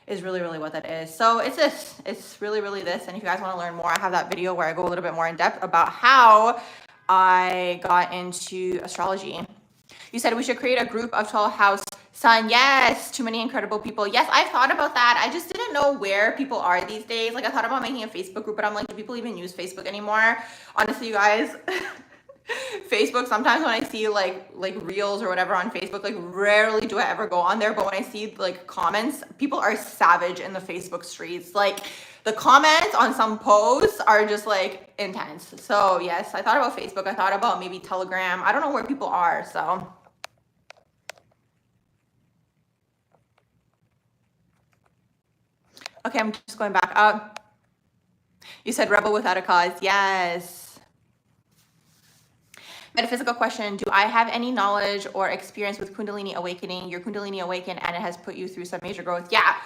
is really, really what that is. So it's this, it's really, really this. And if you guys want to learn more, I have that video where I go a little bit more in depth about how I got into astrology. You said we should create a group of 12 house sun. Yes, too many incredible people. Yes, I've thought about that. I just didn't know where people are these days. Like I thought about making a Facebook group, but I'm like, do people even use Facebook anymore? Honestly, you guys, Facebook, sometimes when I see like reels or whatever on Facebook, like rarely do I ever go on there. But when I see like comments, people are savage in the Facebook streets. Like the comments on some posts are just like intense. So yes, I thought about Facebook. I thought about maybe Telegram. I don't know where people are. So okay, I'm just going back up. You said rebel without a cause. Yes. Metaphysical question. Do I have any knowledge or experience with Kundalini awakening? Your Kundalini awakened and it has put you through some major growth. Yeah.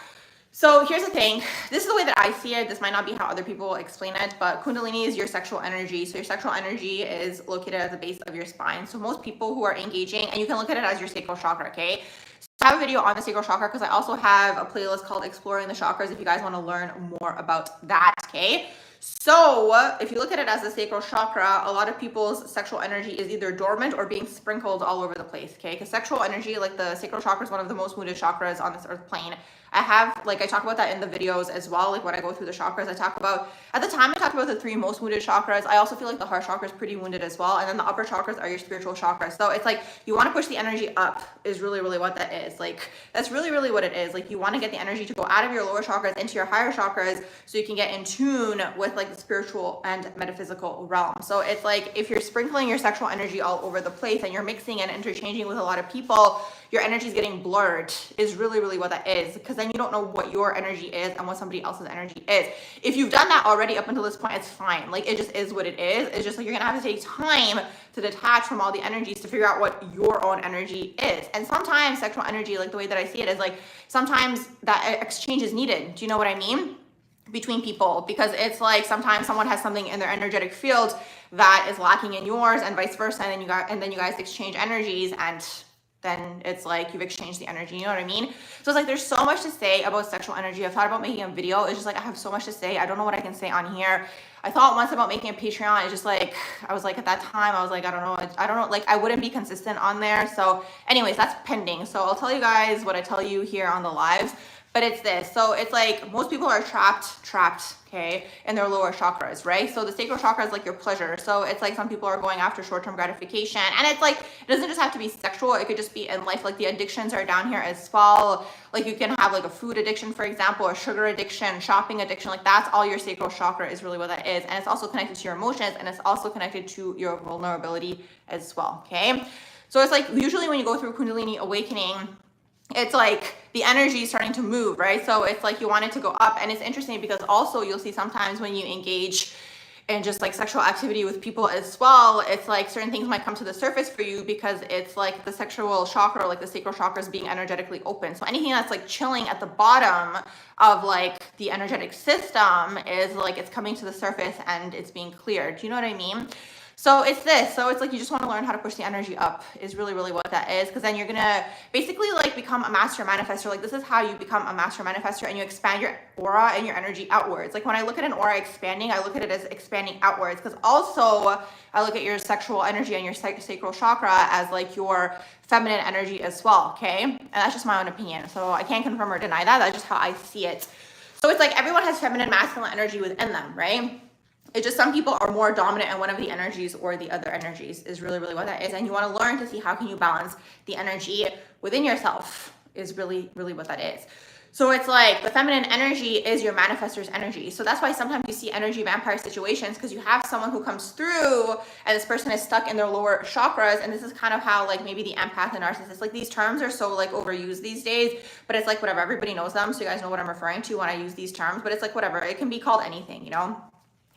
So here's the thing. This is the way that I see it. This might not be how other people explain it, but Kundalini is your sexual energy. So your sexual energy is located at the base of your spine. So most people who are engaging, and you can look at it as your sacral chakra, okay? I have a video on the sacral chakra because I also have a playlist called Exploring the Chakras if you guys want to learn more about that, okay? So if you look at it as the sacral chakra, a lot of people's sexual energy is either dormant or being sprinkled all over the place, okay? Because sexual energy, like the sacral chakra is one of the most wounded chakras on this earth plane. I talk about that in the videos as well. Like when I go through the chakras, I talk about, at the time I talked about the 3 most wounded chakras. I also feel like the heart chakra is pretty wounded as well. And then the upper chakras are your spiritual chakras. So it's like, you want to push the energy up is really, really what that is. Like, that's really, really what it is. Like you want to get the energy to go out of your lower chakras into your higher chakras so you can get in tune with like the spiritual and metaphysical realm. So it's like, if you're sprinkling your sexual energy all over the place and you're mixing and interchanging with a lot of people, your energy is getting blurred is really, really what that is. Because then you don't know what your energy is and what somebody else's energy is. If you've done that already up until this point, it's fine. Like it just is what it is. It's just like, you're going to have to take time to detach from all the energies to figure out what your own energy is. And sometimes sexual energy, like the way that I see it is like, sometimes that exchange is needed. Do you know what I mean? Between people, because it's like sometimes someone has something in their energetic field that is lacking in yours and vice versa. And then you guys exchange energies and then it's like you've exchanged the energy, you know what I mean? So it's like, there's so much to say about sexual energy. I've thought about making a video. It's just like, I have so much to say. I don't know what I can say on here. I thought once about making a Patreon. It's just like, I was like, at that time, I was like, I don't know. Like I wouldn't be consistent on there. So anyways, that's pending. So I'll tell you guys what I tell you here on the lives. but it's this. So it's like most people are trapped, okay, in their lower chakras, right? So the sacral chakra is like your pleasure. So it's like some people are going after short-term gratification, and it's like it doesn't just have to be sexual, it could just be in life. Like the addictions are down here as well. Like you can have like a food addiction, for example, a sugar addiction, shopping addiction. Like that's all your sacral chakra is really what that is. And it's also connected to your emotions, and it's also connected to your vulnerability as well, okay? So it's like usually when you go through Kundalini awakening, it's like the energy is starting to move, right? So it's like you want it to go up. And it's interesting because also you'll see sometimes when you engage in just like sexual activity with people as well, it's like certain things might come to the surface for you because it's like the sexual chakra, like the sacral chakra is being energetically open. So anything that's like chilling at the bottom of like the energetic system is like it's coming to the surface and it's being cleared. Do you know what I mean? So it's this. So it's like you just want to learn how to push the energy up is really, really what that is. Because then you're going to basically like become a master manifestor. Like this is how you become a master manifestor, and you expand your aura and your energy outwards. Like when I look at an aura expanding, I look at it as expanding outwards. Because also I look at your sexual energy and your sacral chakra as like your feminine energy as well. Okay. And that's just my own opinion. So I can't confirm or deny that. That's just how I see it. So it's like everyone has feminine, masculine energy within them, right? It's just some people are more dominant in one of the energies or the other energies is really, really what that is. And you want to learn to see how can you balance the energy within yourself is really, really what that is. So it's like the feminine energy is your manifestor's energy. So that's why sometimes you see energy vampire situations, because you have someone who comes through and this person is stuck in their lower chakras. And this is kind of how like maybe the empath and narcissist, like these terms are so like overused these days, but it's like whatever, everybody knows them. So you guys know what I'm referring to when I use these terms, but it's like whatever, it can be called anything, you know?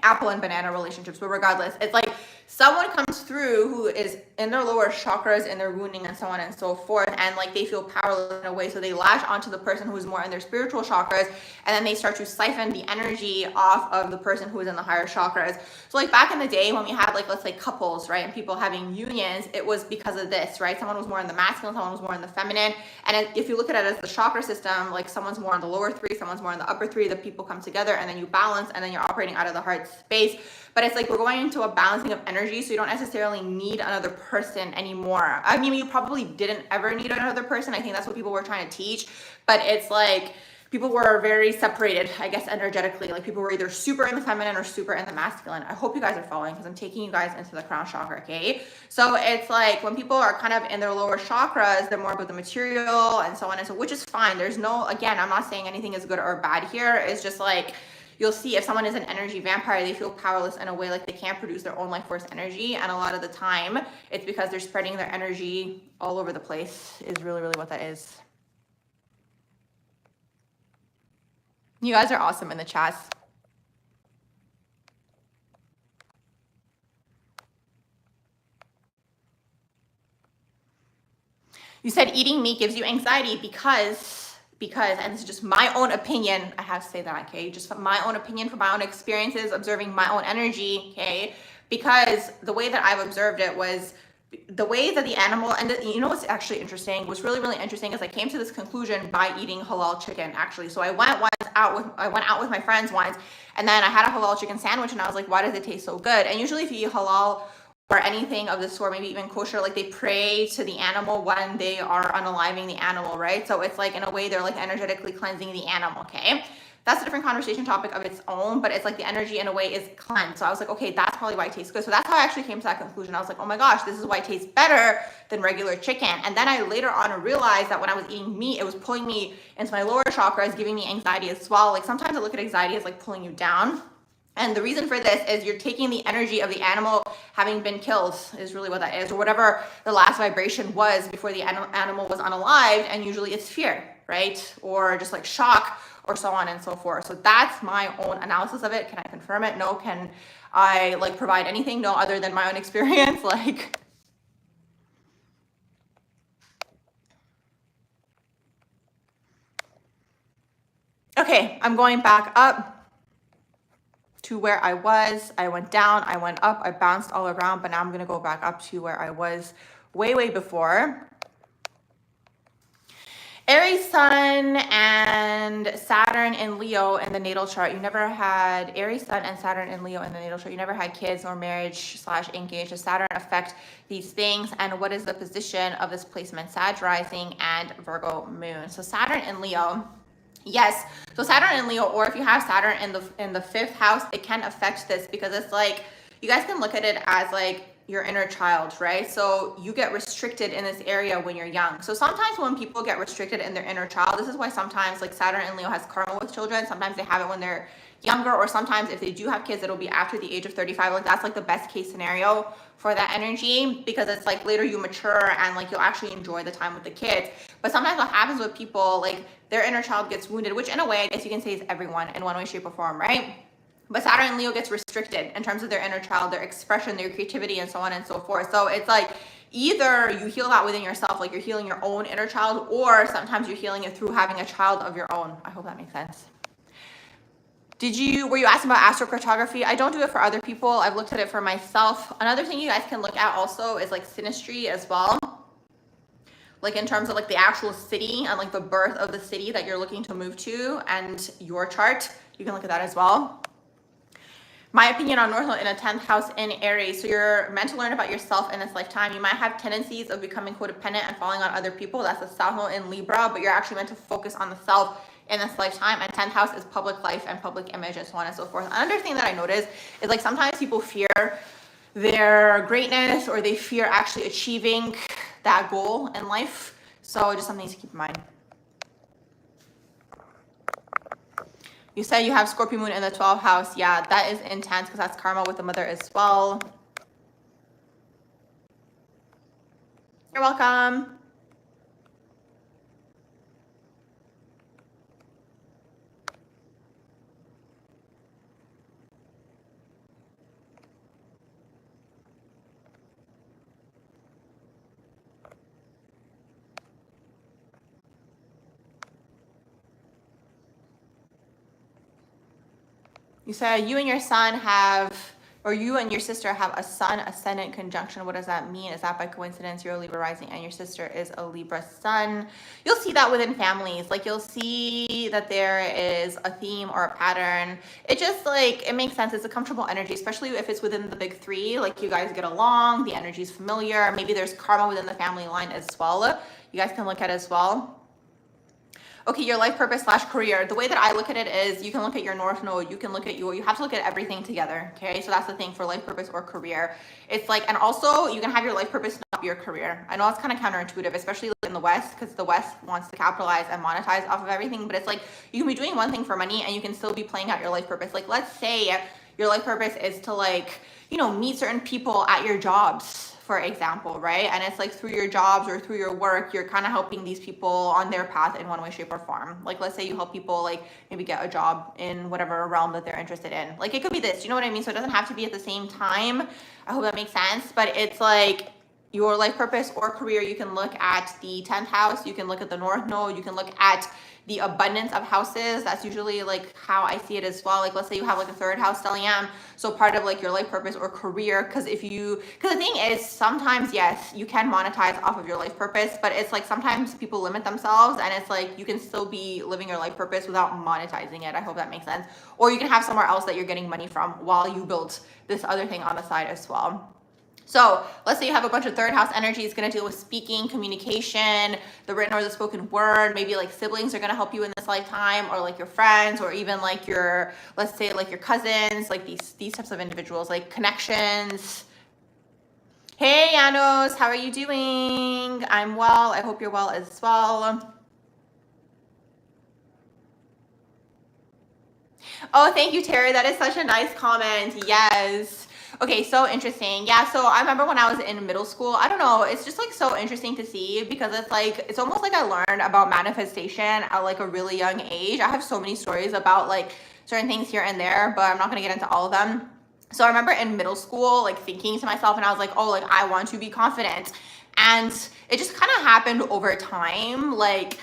Apple and banana relationships, but regardless, it's like someone comes through who is in their lower chakras and they're wounding and so on and so forth, and like they feel powerless in a way, so they latch onto the person who's more in their spiritual chakras, and then they start to siphon the energy off of the person who is in the higher chakras. So like back in the day when we had like, let's say couples, right, and people having unions, it was because of this, right? Someone was more in the masculine, someone was more in the feminine, and if you look at it as the chakra system, like someone's more in the lower three, someone's more in the upper three, the people come together and then you balance, and then you're operating out of the heart space. But it's like we're going into a balancing of energy, so you don't necessarily need another person anymore. I mean, you probably didn't ever need another person. I think that's what people were trying to teach, but it's like people were very separated, I guess, energetically. Like people were either super in the feminine or super in the masculine. I hope you guys are following because I'm taking you guys into the crown chakra, okay? So it's like when people are kind of in their lower chakras, they're more about the material and so on and so, which is fine. There's no, again, I'm not saying anything is good or bad here. It's just like, you'll see if someone is an energy vampire, they feel powerless in a way, like they can't produce their own life force energy. And a lot of the time it's because they're spreading their energy all over the place is really, really what that is. You guys are awesome in the chats. You said eating meat gives you anxiety because, and this is just my own opinion, I have to say that, okay, just my own opinion from my own experiences, observing my own energy, okay, because the way that I've observed it was the way that the animal, and you know what's actually interesting, what's really, really interesting is I came to this conclusion by eating halal chicken, actually. So I went out with my friends once, and then I had a halal chicken sandwich, and I was like, why does it taste so good? And usually if you eat halal or anything of the sort, maybe even kosher, like they pray to the animal when they are unaliving the animal, right? So it's like in a way they're like energetically cleansing the animal, okay? That's a different conversation topic of its own, but it's like the energy in a way is cleansed. So I was like, okay, that's probably why it tastes good. So that's how I actually came to that conclusion. I was like, oh my gosh, this is why it tastes better than regular chicken. And then I later on realized that when I was eating meat, it was pulling me into my lower chakras, giving me anxiety as well. Like sometimes I look at anxiety as like pulling you down. And the reason for this is you're taking the energy of the animal having been killed is really what that is, or whatever the last vibration was before the animal was unalived, and usually it's fear, right? Or just like shock or so on and so forth. So that's my own analysis of it. Can I confirm it? No. Can I like provide anything? No, other than my own experience. Like, okay, I'm going back up to where I was. I went down, I went up, I bounced all around, but now I'm gonna go back up to where I was way before. Aries sun and Saturn in Leo in the natal chart. You never had Aries sun and Saturn in Leo in the natal chart. You never had kids or marriage / engaged. Does Saturn affect these things? And what is the position of this placement? Sag rising and Virgo moon. So Saturn in Leo Yes. So Saturn and Leo, or if you have Saturn in the fifth house, it can affect this because it's like you guys can look at it as like your inner child, right? So you get restricted in this area when you're young. So sometimes when people get restricted in their inner child, this is why sometimes like Saturn and Leo has karma with children. Sometimes they have it when they're younger, or sometimes if they do have kids, it'll be after the age of 35. Like that's like the best case scenario for that energy, because it's like later you mature and like you'll actually enjoy the time with the kids. But sometimes what happens with people, like their inner child gets wounded, which in a way I guess you can say is everyone in one way, shape, or form, right? But Saturn and Leo gets restricted in terms of their inner child, their expression, their creativity, and so on and so forth. So it's like either you heal that within yourself, like you're healing your own inner child, or sometimes you're healing it through having a child of your own. I hope that makes sense. Were you asking about astrocartography? I don't do it for other people. I've looked at it for myself. Another thing you guys can look at also is like synastry as well. Like in terms of like the actual city and like the birth of the city that you're looking to move to and your chart. You can look at that as well. My opinion on North Node in a 10th house in Aries. So you're meant to learn about yourself in this lifetime. You might have tendencies of becoming codependent and falling on other people. That's the South Node in Libra, but you're actually meant to focus on the self in this lifetime. And 10th house is public life and public image and so on and so forth. Another thing that I noticed is like sometimes people fear their greatness, or they fear actually achieving that goal in life. So just something to keep in mind. You said you have Scorpio moon in the 12th house. Yeah, that is intense because that's karma with the mother as well. You're welcome. You said you and your son have, or you and your sister have a sun ascendant conjunction. What does that mean? Is that by coincidence you're a Libra rising and your sister is a Libra sun? You'll see that within families. Like you'll see that there is a theme or a pattern. It just like, it makes sense. It's a comfortable energy, especially if it's within the big three. Like you guys get along, the energy is familiar. Maybe there's karma within the family line as well. You guys can look at as well. Okay, your life purpose / career. The way that I look at it is you can look at your North Node, you can look at you have to look at everything together, okay? So that's the thing for life purpose or career. It's like, and also you can have your life purpose not be your career. I know it's kind of counterintuitive, especially in the West, because the West wants to capitalize and monetize off of everything, but it's like you can be doing one thing for money and you can still be playing out your life purpose. Like let's say your life purpose is to like, you know, meet certain people at your jobs, for example, right? And it's like through your jobs or through your work, you're kind of helping these people on their path in one way, shape, or form. Like let's say you help people like maybe get a job in whatever realm that they're interested in. Like it could be this, you know what I mean? So it doesn't have to be at the same time. I hope that makes sense. But it's like your life purpose or career, you can look at the 10th house, you can look at the North Node, you can look at the abundance of houses. That's usually like how I see it as well. Like let's say you have like a 3rd house stellium, so part of like your life purpose or career, because the thing is sometimes, yes, you can monetize off of your life purpose, but it's like sometimes people limit themselves and it's like you can still be living your life purpose without monetizing it. I hope that makes sense. Or you can have somewhere else that you're getting money from while you build this other thing on the side as well. So let's say you have a bunch of 3rd house energy. It's going to deal with speaking, communication, the written or the spoken word. Maybe like siblings are going to help you in this lifetime, or like your friends, or even like your, let's say like your cousins, like these types of individuals, like connections. Hey, Janos, how are you doing? I'm well. I hope you're well as well. Oh, thank you, Terry. That is such a nice comment. Yes. Okay, so interesting. Yeah, so I remember when I was in middle school, I don't know, it's just like so interesting to see, because it's like, it's almost like I learned about manifestation at like a really young age. I have so many stories about like certain things here and there, but I'm not going to get into all of them. So I remember in middle school, like thinking to myself, and I was like, oh, like I want to be confident. And it just kind of happened over time. Like,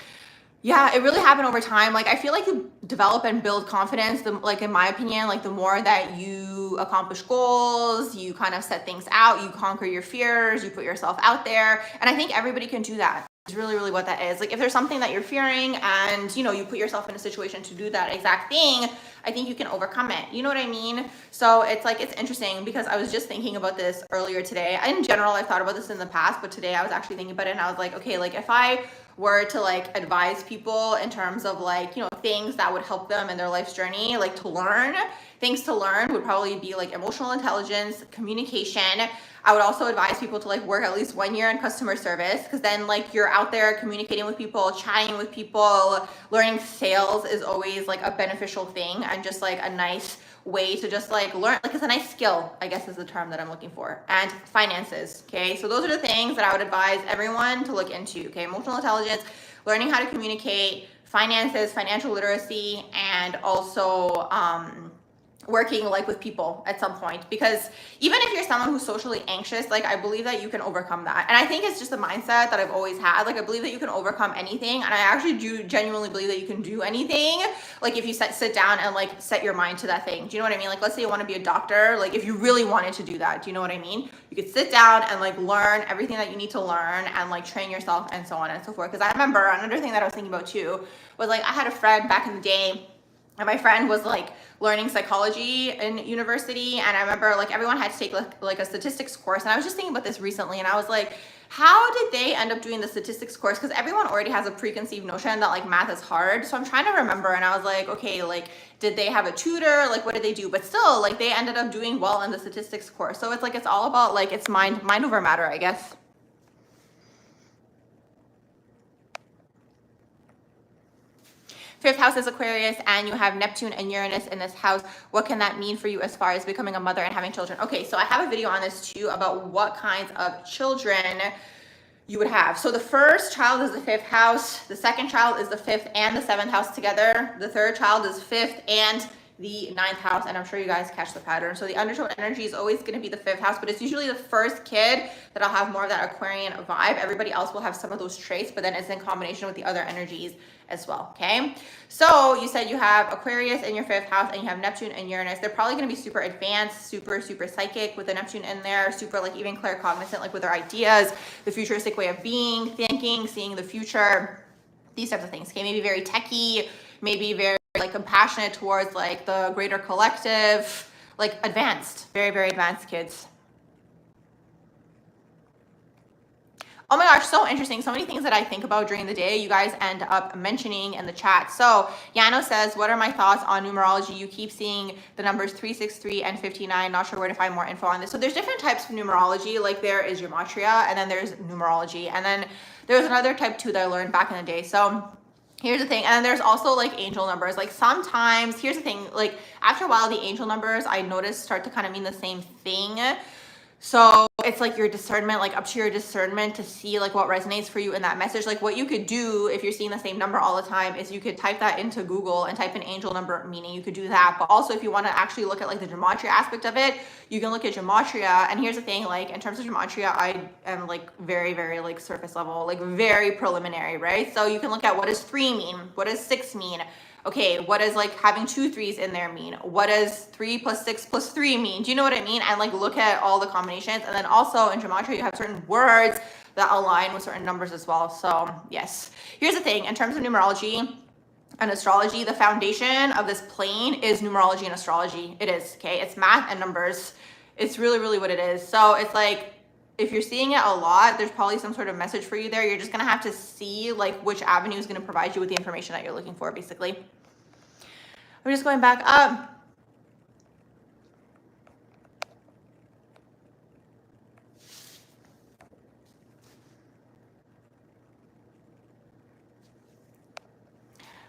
yeah, it really happened over time. Like, I feel like you develop and build confidence, like in my opinion, like the more that you accomplish goals, you kind of set things out, you conquer your fears, you put yourself out there. And I think everybody can do that. It's really, really what that is. Like if there's something that you're fearing and, you know, you put yourself in a situation to do that exact thing, I think you can overcome it. You know what I mean? So it's like, it's interesting because I was just thinking about this earlier today. In general, I've thought about this in the past, but today I was actually thinking about it and I was like, okay, like if I were to like advise people in terms of like, you know, things that would help them in their life's journey, like to learn, things to learn would probably be like emotional intelligence, communication. I would also advise people to like work at least 1 year in customer service, because then like you're out there communicating with people, chatting with people, learning sales is always like a beneficial thing and just like a nice way to just like learn, like it's a nice skill, I guess is the term that I'm looking for. And finances, okay? So those are the things that I would advise everyone to look into, okay? Emotional intelligence, learning how to communicate, finances, financial literacy, and also working like with people at some point, because even if you're someone who's socially anxious, like I believe that you can overcome that. And I think it's just a mindset that I've always had. Like I believe that you can overcome anything, and I actually do genuinely believe that you can do anything, like if you sit down and like set your mind to that thing. Do you know what I mean? Like let's say you want to be a doctor, like if you really wanted to do that, do you know what I mean? You could sit down and like learn everything that you need to learn and like train yourself and so on and so forth. Because I remember another thing that I was thinking about too was like I had a friend back in the day, and my friend was like learning psychology in university, and I remember like everyone had to take like a statistics course, and I was just thinking about this recently, and I was like, how did they end up doing the statistics course? Because everyone already has a preconceived notion that like math is hard. So I'm trying to remember, and I was like, okay, like did they have a tutor? Like what did they do? But still, like they ended up doing well in the statistics course. So it's like it's all about like it's mind over matter, I guess. Fifth house is Aquarius, and you have Neptune and Uranus in this house. What can that mean for you as far as becoming a mother and having children? Okay, so I have a video on this too about what kinds of children you would have. So the first child is the fifth house. The second child is the fifth and the seventh house together. The third child is fifth and the ninth house, and I'm sure you guys catch the pattern. So the undertone energy is always going to be the fifth house, but it's usually the first kid that I'll have more of that Aquarian vibe. Everybody else will have some of those traits, but then it's in combination with the other energies as well, okay? So you said you have Aquarius in your fifth house, and you have Neptune and Uranus. They're probably going to be super advanced, super psychic with the Neptune in there, super like even claircognizant, like with their ideas, the futuristic way of being, thinking, seeing the future, these types of things, okay? Maybe very techie, maybe very like compassionate towards like the greater collective, like advanced, very advanced kids. Oh my gosh, so interesting. So many things that I think about during the day, you guys end up mentioning in the chat. So Yano says, what are my thoughts on numerology? You keep seeing the numbers 363 and 59. Not sure where to find more info on this. So there's different types of numerology. Like there is gematria, and then there's numerology. And then there's another type too that I learned back in the day. So here's the thing, and then there's also like angel numbers. Like sometimes, here's the thing, like after a while, the angel numbers I noticed start to kind of mean the same thing. So it's like your discernment, like up to your discernment to see like what resonates for you in that message. Like what you could do if you're seeing the same number all the time is you could type that into Google and type in angel number meaning. You could do that. But also if you want to actually look at like the gematria aspect of it, you can look at gematria. And here's the thing, like in terms of gematria, I am like very like surface level, like very preliminary, right? So you can look at what does 3 mean? What does 6 mean? Okay, what does like having 2 3s in there mean? What does 3 plus 6 plus 3 mean? Do you know what I mean? And like look at all the combinations. And then also in gematria, you have certain words that align with certain numbers as well. So yes, here's the thing, in terms of numerology and astrology, the foundation of this plane is numerology and astrology. It is, okay? It's math and numbers. It's really what it is. So it's like, if you're seeing it a lot, there's probably some sort of message for you there. You're just gonna have to see like which avenue is gonna provide you with the information that you're looking for, basically. I'm just going back up.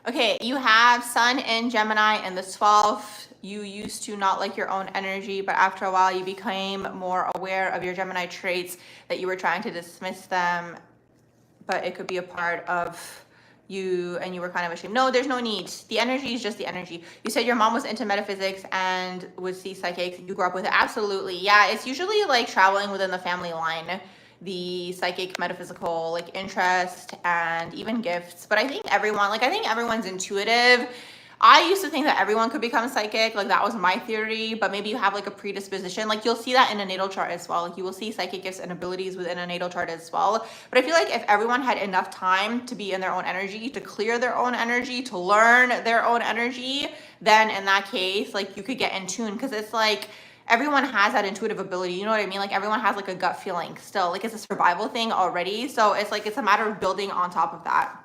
Okay, you have Sun in Gemini in the 12th. You used to not like your own energy, but after a while you became more aware of your Gemini traits, that you were trying to dismiss them, but it could be a part of you and you were kind of ashamed. No, there's no need. The energy is just the energy. You said your mom was into metaphysics and would see psychics. You grew up with it. Absolutely. Yeah, it's usually like traveling within the family line, the psychic metaphysical like interest and even gifts. But I think everyone's intuitive. I used to think that everyone could become psychic, like that was my theory, but maybe you have like a predisposition. Like you'll see that in a natal chart as well. Like you will see psychic gifts and abilities within a natal chart as well. But I feel like if everyone had enough time to be in their own energy, to clear their own energy, to learn their own energy, then in that case, like you could get in tune. Because it's like everyone has that intuitive ability. You know what I mean? Like everyone has like a gut feeling still, like it's a survival thing already. So it's like, it's a matter of building on top of that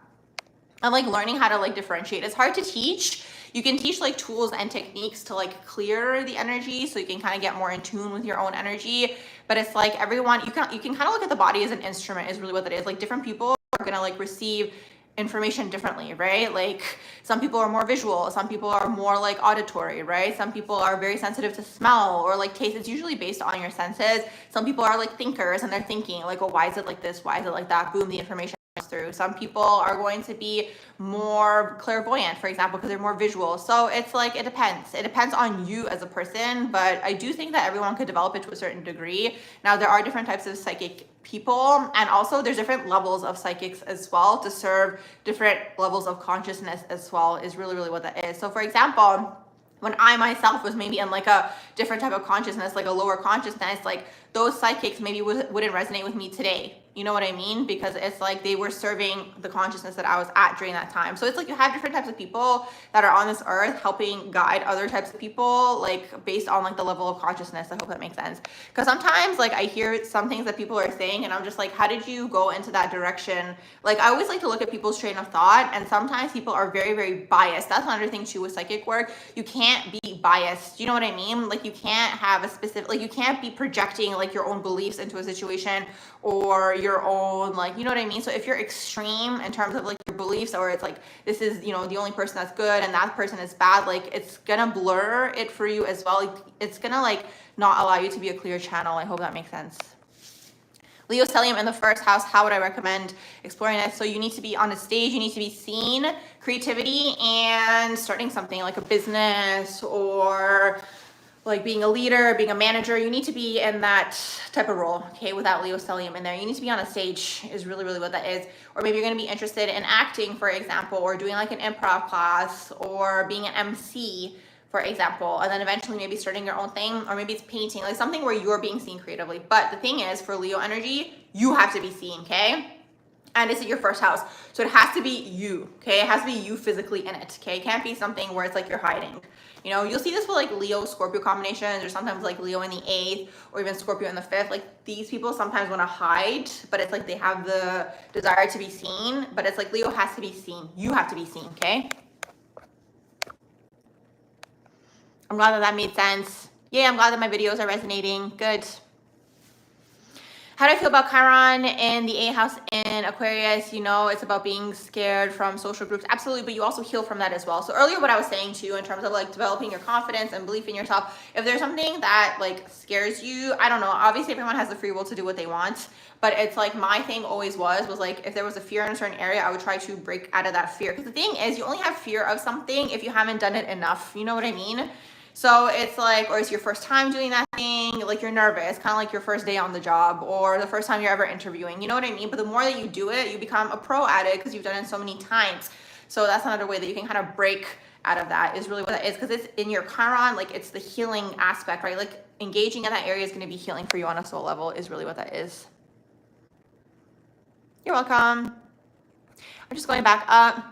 and like learning how to like differentiate. It's hard to teach. You can teach like tools and techniques to like clear the energy so you can kind of get more in tune with your own energy. But it's like everyone, you can kind of look at the body as an instrument is really what it is. Like different people are gonna like receive information differently, right? Like some people are more visual, some people are more like auditory, right? Some people are very sensitive to smell or like taste. It's usually based on your senses. Some people are like thinkers and they're thinking like, oh, why is it like this? Why is it like that? Boom, the information comes through. Some people are going to be more clairvoyant, for example, because they're more visual. So it's like, it depends on you as a person, but I do think that everyone could develop it to a certain degree. Now there are different types of psychic people, and also there's different levels of psychics as well to serve different levels of consciousness as well, is really what that is. So for example, when I myself was maybe in like a different type of consciousness, like a lower consciousness, like those psychics maybe wouldn't resonate with me today. You know what I mean? Because it's like they were serving the consciousness that I was at during that time. So it's like you have different types of people that are on this earth helping guide other types of people, like based on like the level of consciousness. I hope that makes sense. Because sometimes like I hear some things that people are saying and I'm just like, how did you go into that direction? Like I always like to look at people's train of thought, and sometimes people are very biased. That's another thing too with psychic work. You can't be biased. You know what I mean? Like you can't have a specific, like you can't be projecting like your own beliefs into a situation or your own, like, you know what I mean? So if you're extreme in terms of like your beliefs, or it's like, this is, you know, the only person that's good and that person is bad, like it's gonna blur it for you as well. Like, it's gonna like not allow you to be a clear channel. I hope that makes sense. Leo stellium in the first house, how would I recommend exploring it? So you need to be on a stage, you need to be seen, creativity, and starting something like a business or like being a leader, being a manager. You need to be in that type of role, okay, without Leo stellium in there. You need to be on a stage is really what that is. Or maybe you're gonna be interested in acting, for example, or doing like an improv class, or being an MC, for example, and then eventually maybe starting your own thing, or maybe it's painting, like something where you're being seen creatively. But the thing is, for Leo energy, you have to be seen, okay? And it's in your first house. So it has to be you, okay? It has to be you physically in it, okay? It can't be something where it's like you're hiding. You know, you'll see this with like Leo Scorpio combinations, or sometimes like Leo in the 8th, or even Scorpio in the 5th. Like these people sometimes want to hide, but it's like they have the desire to be seen, but it's like Leo has to be seen. You have to be seen, okay? I'm glad that made sense. Yeah, I'm glad that my videos are resonating. Good. How do I feel about Chiron in the 8th house in Aquarius? You know, it's about being scared from social groups. Absolutely, but you also heal from that as well. So earlier what I was saying too, in terms of like developing your confidence and belief in yourself, if there's something that like scares you, I don't know, obviously everyone has the free will to do what they want, but it's like my thing always was like, if there was a fear in a certain area, I would try to break out of that fear. Because the thing is, you only have fear of something if you haven't done it enough. You know what I mean? So it's like, or it's your first time doing that thing, like you're nervous, kind of like your first day on the job, or the first time you're ever interviewing, you know what I mean? But the more that you do it, you become a pro at it because you've done it so many times. So that's another way that you can kind of break out of that, is really what that is, because it's in your Chiron, like it's the healing aspect, right? Like engaging in that area is going to be healing for you on a soul level, is really what that is. You're welcome. I'm just going back up.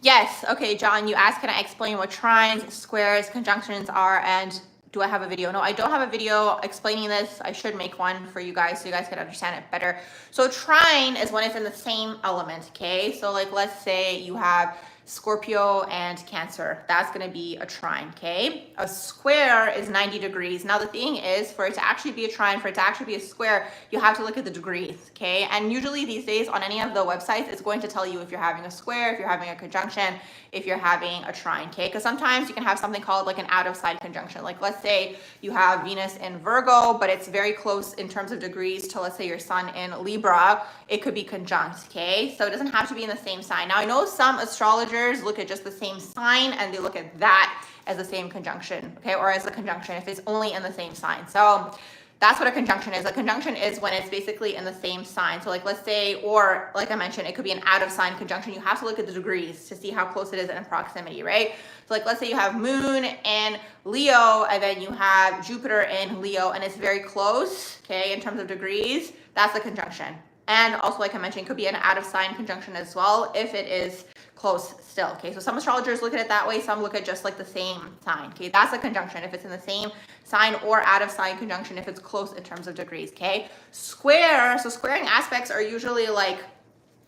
Yes, okay, John, you asked, can I explain what trines, squares, conjunctions are, and do I have a video? No, I don't have a video explaining this. I should make one for you guys so you guys can understand it better. So trine is when it's in the same element, okay? So like, let's say you have Scorpio and Cancer. That's going to be a trine, okay? A square is 90 degrees. Now the thing is, for it to actually be a trine, for it to actually be a square, you have to look at the degrees, okay? And usually these days on any of the websites, it's going to tell you if you're having a square, if you're having a conjunction, if you're having a trine, okay? Because sometimes you can have something called like an out of side conjunction. Like let's say you have Venus in Virgo, but it's very close in terms of degrees to, let's say, your sun in Libra. It could be conjunct, okay? So it doesn't have to be in the same sign. Now I know some astrologers look at just the same sign and they look at that as the same conjunction, okay, or as a conjunction if it's only in the same sign. So that's what a conjunction is. A conjunction is when it's basically in the same sign. So like let's say, or like I mentioned, it could be an out of sign conjunction. You have to look at the degrees to see how close it is in proximity, right? So like let's say you have Moon in Leo and then you have Jupiter in Leo and it's very close, okay, in terms of degrees. That's a conjunction. And also, like I mentioned, could be an out of sign conjunction as well if it is close still. Okay, so some astrologers look at it that way, some look at just like the same sign. Okay, that's a conjunction if it's in the same sign, or out of sign conjunction if it's close in terms of degrees. Okay, square, so squaring aspects are usually like,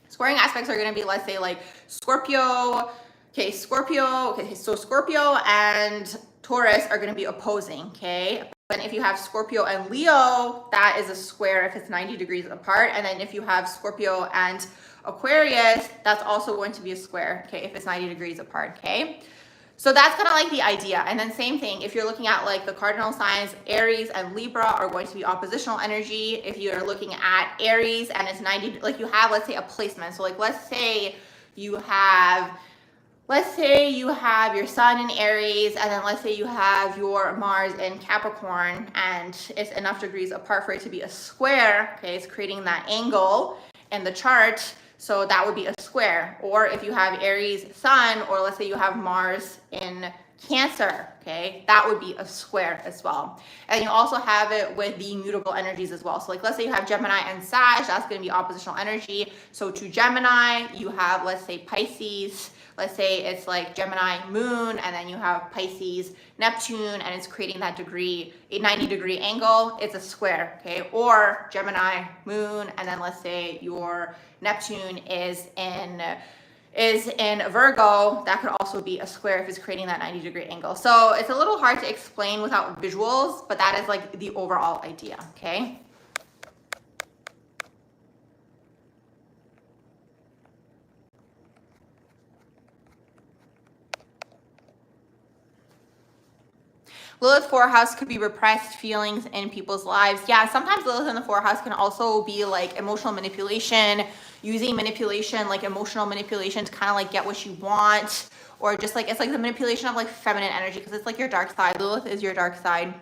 squaring aspects are going to be, let's say, like Scorpio. Okay, Scorpio. Okay, so Scorpio and Taurus are going to be opposing. Okay, but if you have Scorpio and Leo, that is a square if it's 90 degrees apart. And then if you have Scorpio and Aquarius, that's also going to be a square. Okay, if it's 90 degrees apart. Okay. So that's kind of like the idea. And then same thing, if you're looking at like the cardinal signs, Aries and Libra are going to be oppositional energy. If you're looking at Aries and it's 90, like you have, let's say, a placement. So like, let's say you have your sun in Aries, and then let's say you have your Mars in Capricorn, and it's enough degrees apart for it to be a square. Okay, it's creating that angle in the chart. So that would be a square. Or if you have Aries sun, or let's say you have Mars in Cancer, okay, that would be a square as well. And you also have it with the mutable energies as well. So like, let's say you have Gemini and Sag, that's going to be oppositional energy. So to Gemini, you have, let's say, Pisces. Let's say it's like Gemini moon, and then you have Pisces Neptune, and it's creating that degree, a 90-degree angle. It's a square, okay? Or Gemini moon, and then let's say your Neptune is in Virgo. That could also be a square if it's creating that 90-degree angle. So it's a little hard to explain without visuals, but that is like the overall idea, okay? Lilith 4th house could be repressed feelings in people's lives. Yeah, sometimes Lilith in the 4th house can also be like emotional manipulation, using manipulation, like emotional manipulation to kind of like get what you want, or just like, it's like the manipulation of like feminine energy, because it's like your dark side. Lilith is your dark side.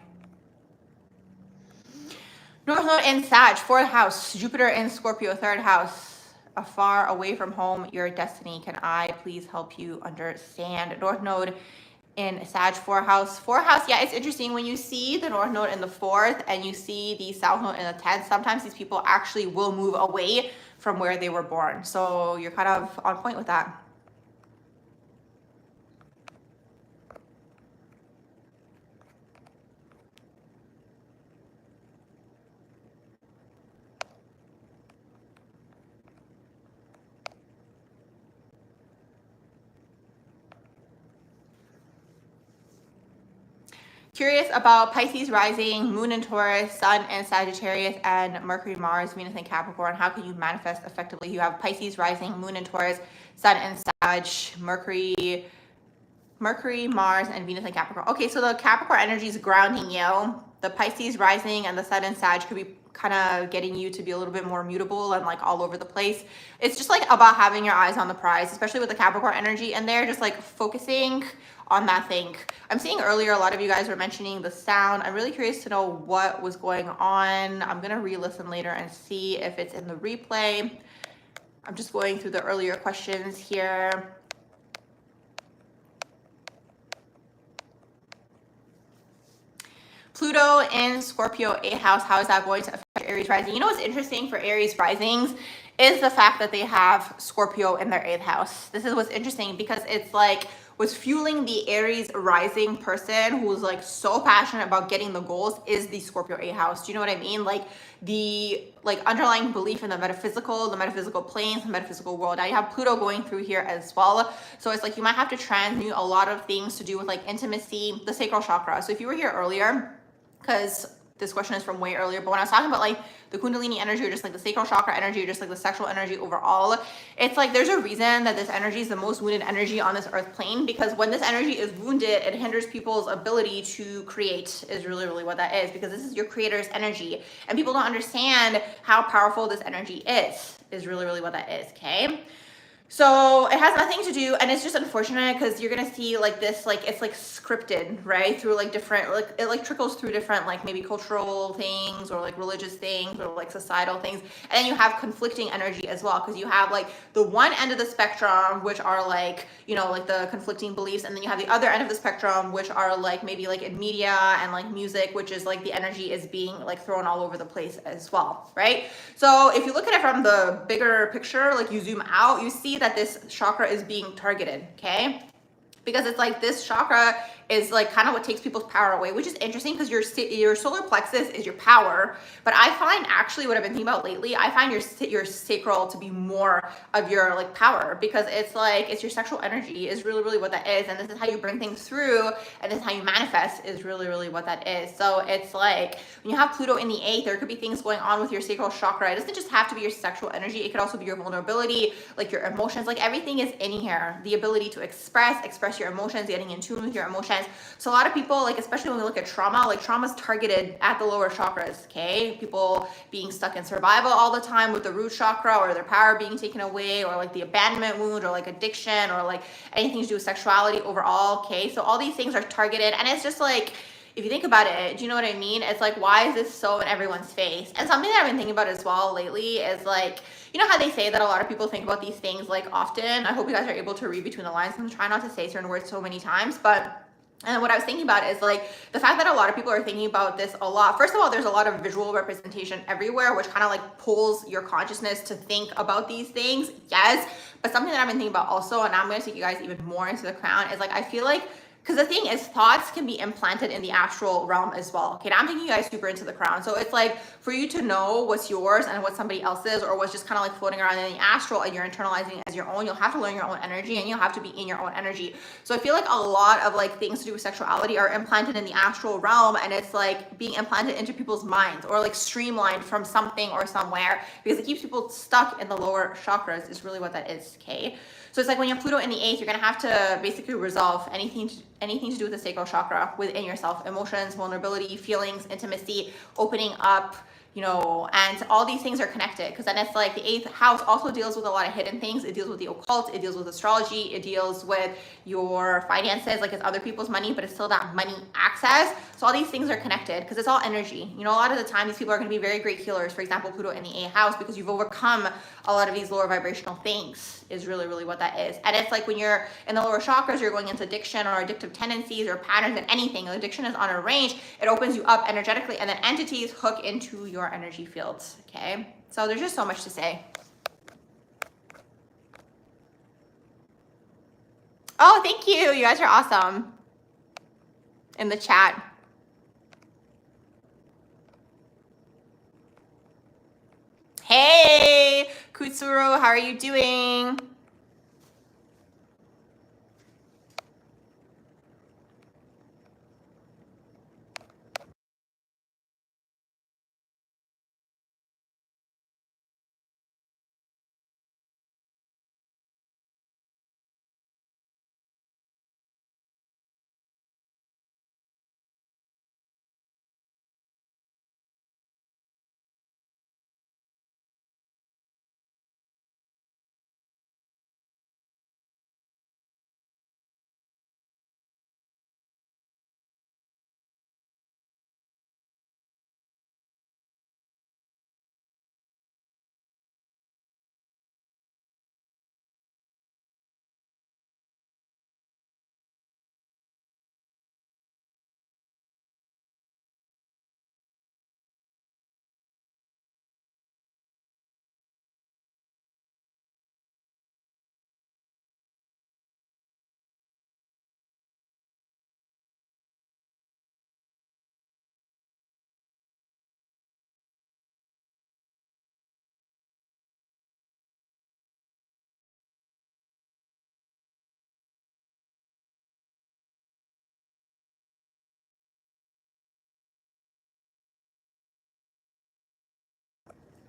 North Node in Sag, 4th house. Jupiter in Scorpio, 3rd house. Afar away from home, your destiny. Can I please help you understand? North Node in Sag, 4th house. 4th house, yeah, it's interesting when you see the North Node in the 4th and you see the South Node in the 10th. Sometimes these people actually will move away from where they were born. So you're kind of on point with that. Curious about Pisces rising, moon in Taurus, sun in Sagittarius, and Mercury, Mars, Venus in Capricorn. How can you manifest effectively? You have Pisces rising, moon in Taurus, sun in Sag, Mercury, Mars, and Venus in Capricorn. Okay, so the Capricorn energy is grounding you. The Pisces rising and the sun in Sag could be kind of getting you to be a little bit more mutable and like all over the place. It's just like about having your eyes on the prize, especially with the Capricorn energy in there, just like focusing on that thing. I'm seeing earlier a lot of you guys were mentioning the sound. I'm really curious to know what was going on. I'm gonna re-listen later and see if it's in the replay. I'm just going through the earlier questions here. Pluto in Scorpio 8th house, how is that going to affect Aries rising? You know what's interesting for Aries risings is the fact that they have Scorpio in their 8th house. This is what's interesting, because it's like what's fueling the Aries rising person who's like so passionate about getting the goals is the Scorpio 8th house. Do you know what I mean? Like the underlying belief in the metaphysical planes, the metaphysical world. Now you have Pluto going through here as well. So it's like you might have to transmute a lot of things to do with like intimacy, the sacral chakra. So if you were here earlier, because this question is from way earlier, but when I was talking about like the Kundalini energy, or just like the sacral chakra energy, or just like the sexual energy overall, it's like there's a reason that this energy is the most wounded energy on this earth plane, because when this energy is wounded, it hinders people's ability to create, is really, really what that is, because this is your creator's energy, and people don't understand how powerful this energy is really, really what that is, okay? So it has nothing to do, and it's just unfortunate because you're gonna see like this, like it's like scripted, right? Through like different, like it like trickles through different, like maybe cultural things or like religious things or like societal things. And then you have conflicting energy as well, because you have like the one end of the spectrum, which are like, you know, like the conflicting beliefs, and then you have the other end of the spectrum, which are like maybe like in media and like music, which is like the energy is being like thrown all over the place as well, right? So if you look at it from the bigger picture, like you zoom out, you see that this chakra is being targeted, okay? Because it's like this chakra is like kind of what takes people's power away, which is interesting because your solar plexus is your power. But I find actually what I've been thinking about lately, I find your sacral to be more of your like power, because it's like it's your sexual energy is really, really what that is. And this is how you bring things through, and this is how you manifest is really, really what that is. So it's like when you have Pluto in the 8th, there could be things going on with your sacral chakra. It doesn't just have to be your sexual energy. It could also be your vulnerability, like your emotions, like everything is in here. The ability to express your emotions, getting in tune with your emotions. So a lot of people, like especially when we look at trauma, like trauma is targeted at the lower chakras, okay? People being stuck in survival all the time with the root chakra, or their power being taken away, or like the abandonment wound, or like addiction, or like anything to do with sexuality overall, okay? So all these things are targeted, and it's just like, if you think about it, do you know what I mean? It's like, why is this so in everyone's face? And something that I've been thinking about as well lately is like, you know how they say that a lot of people think about these things like often? I hope you guys are able to read between the lines. I'm trying not to say certain words so many times, but and what I was thinking about is like the fact that a lot of people are thinking about this a lot. First of all, there's a lot of visual representation everywhere, which kind of like pulls your consciousness to think about these things. Yes. But something that I've been thinking about also, and I'm going to take you guys even more into the crown, is like, I feel like, because the thing is, thoughts can be implanted in the astral realm as well. Okay, now I'm taking you guys super into the crown. So it's like for you to know what's yours and what somebody else's, or what's just kind of like floating around in the astral and you're internalizing it as your own, you'll have to learn your own energy, and you'll have to be in your own energy. So I feel like a lot of like things to do with sexuality are implanted in the astral realm, and it's like being implanted into people's minds, or like streamlined from something or somewhere, because it keeps people stuck in the lower chakras is really what that is, okay? So it's like when you have Pluto in the 8th, you're going to have to basically resolve anything to do with the sacral chakra within yourself. Emotions, vulnerability, feelings, intimacy, opening up, you know, and all these things are connected, because then it's like the 8th house also deals with a lot of hidden things. It deals with the occult, it deals with astrology, it deals with your finances, like it's other people's money, but it's still that money access. So all these things are connected because it's all energy. You know, a lot of the time these people are going to be very great healers. For example, Pluto in the 8th house, because you've overcome a lot of these lower vibrational things is really, really what that is. And it's like when you're in the lower chakras, you're going into addiction or addictive tendencies or patterns and anything. Addiction is on a range. It opens you up energetically, and then entities hook into your energy fields, okay? So there's just so much to say. Oh, thank you. You guys are awesome in the chat. Hey, Kutsuro, how are you doing?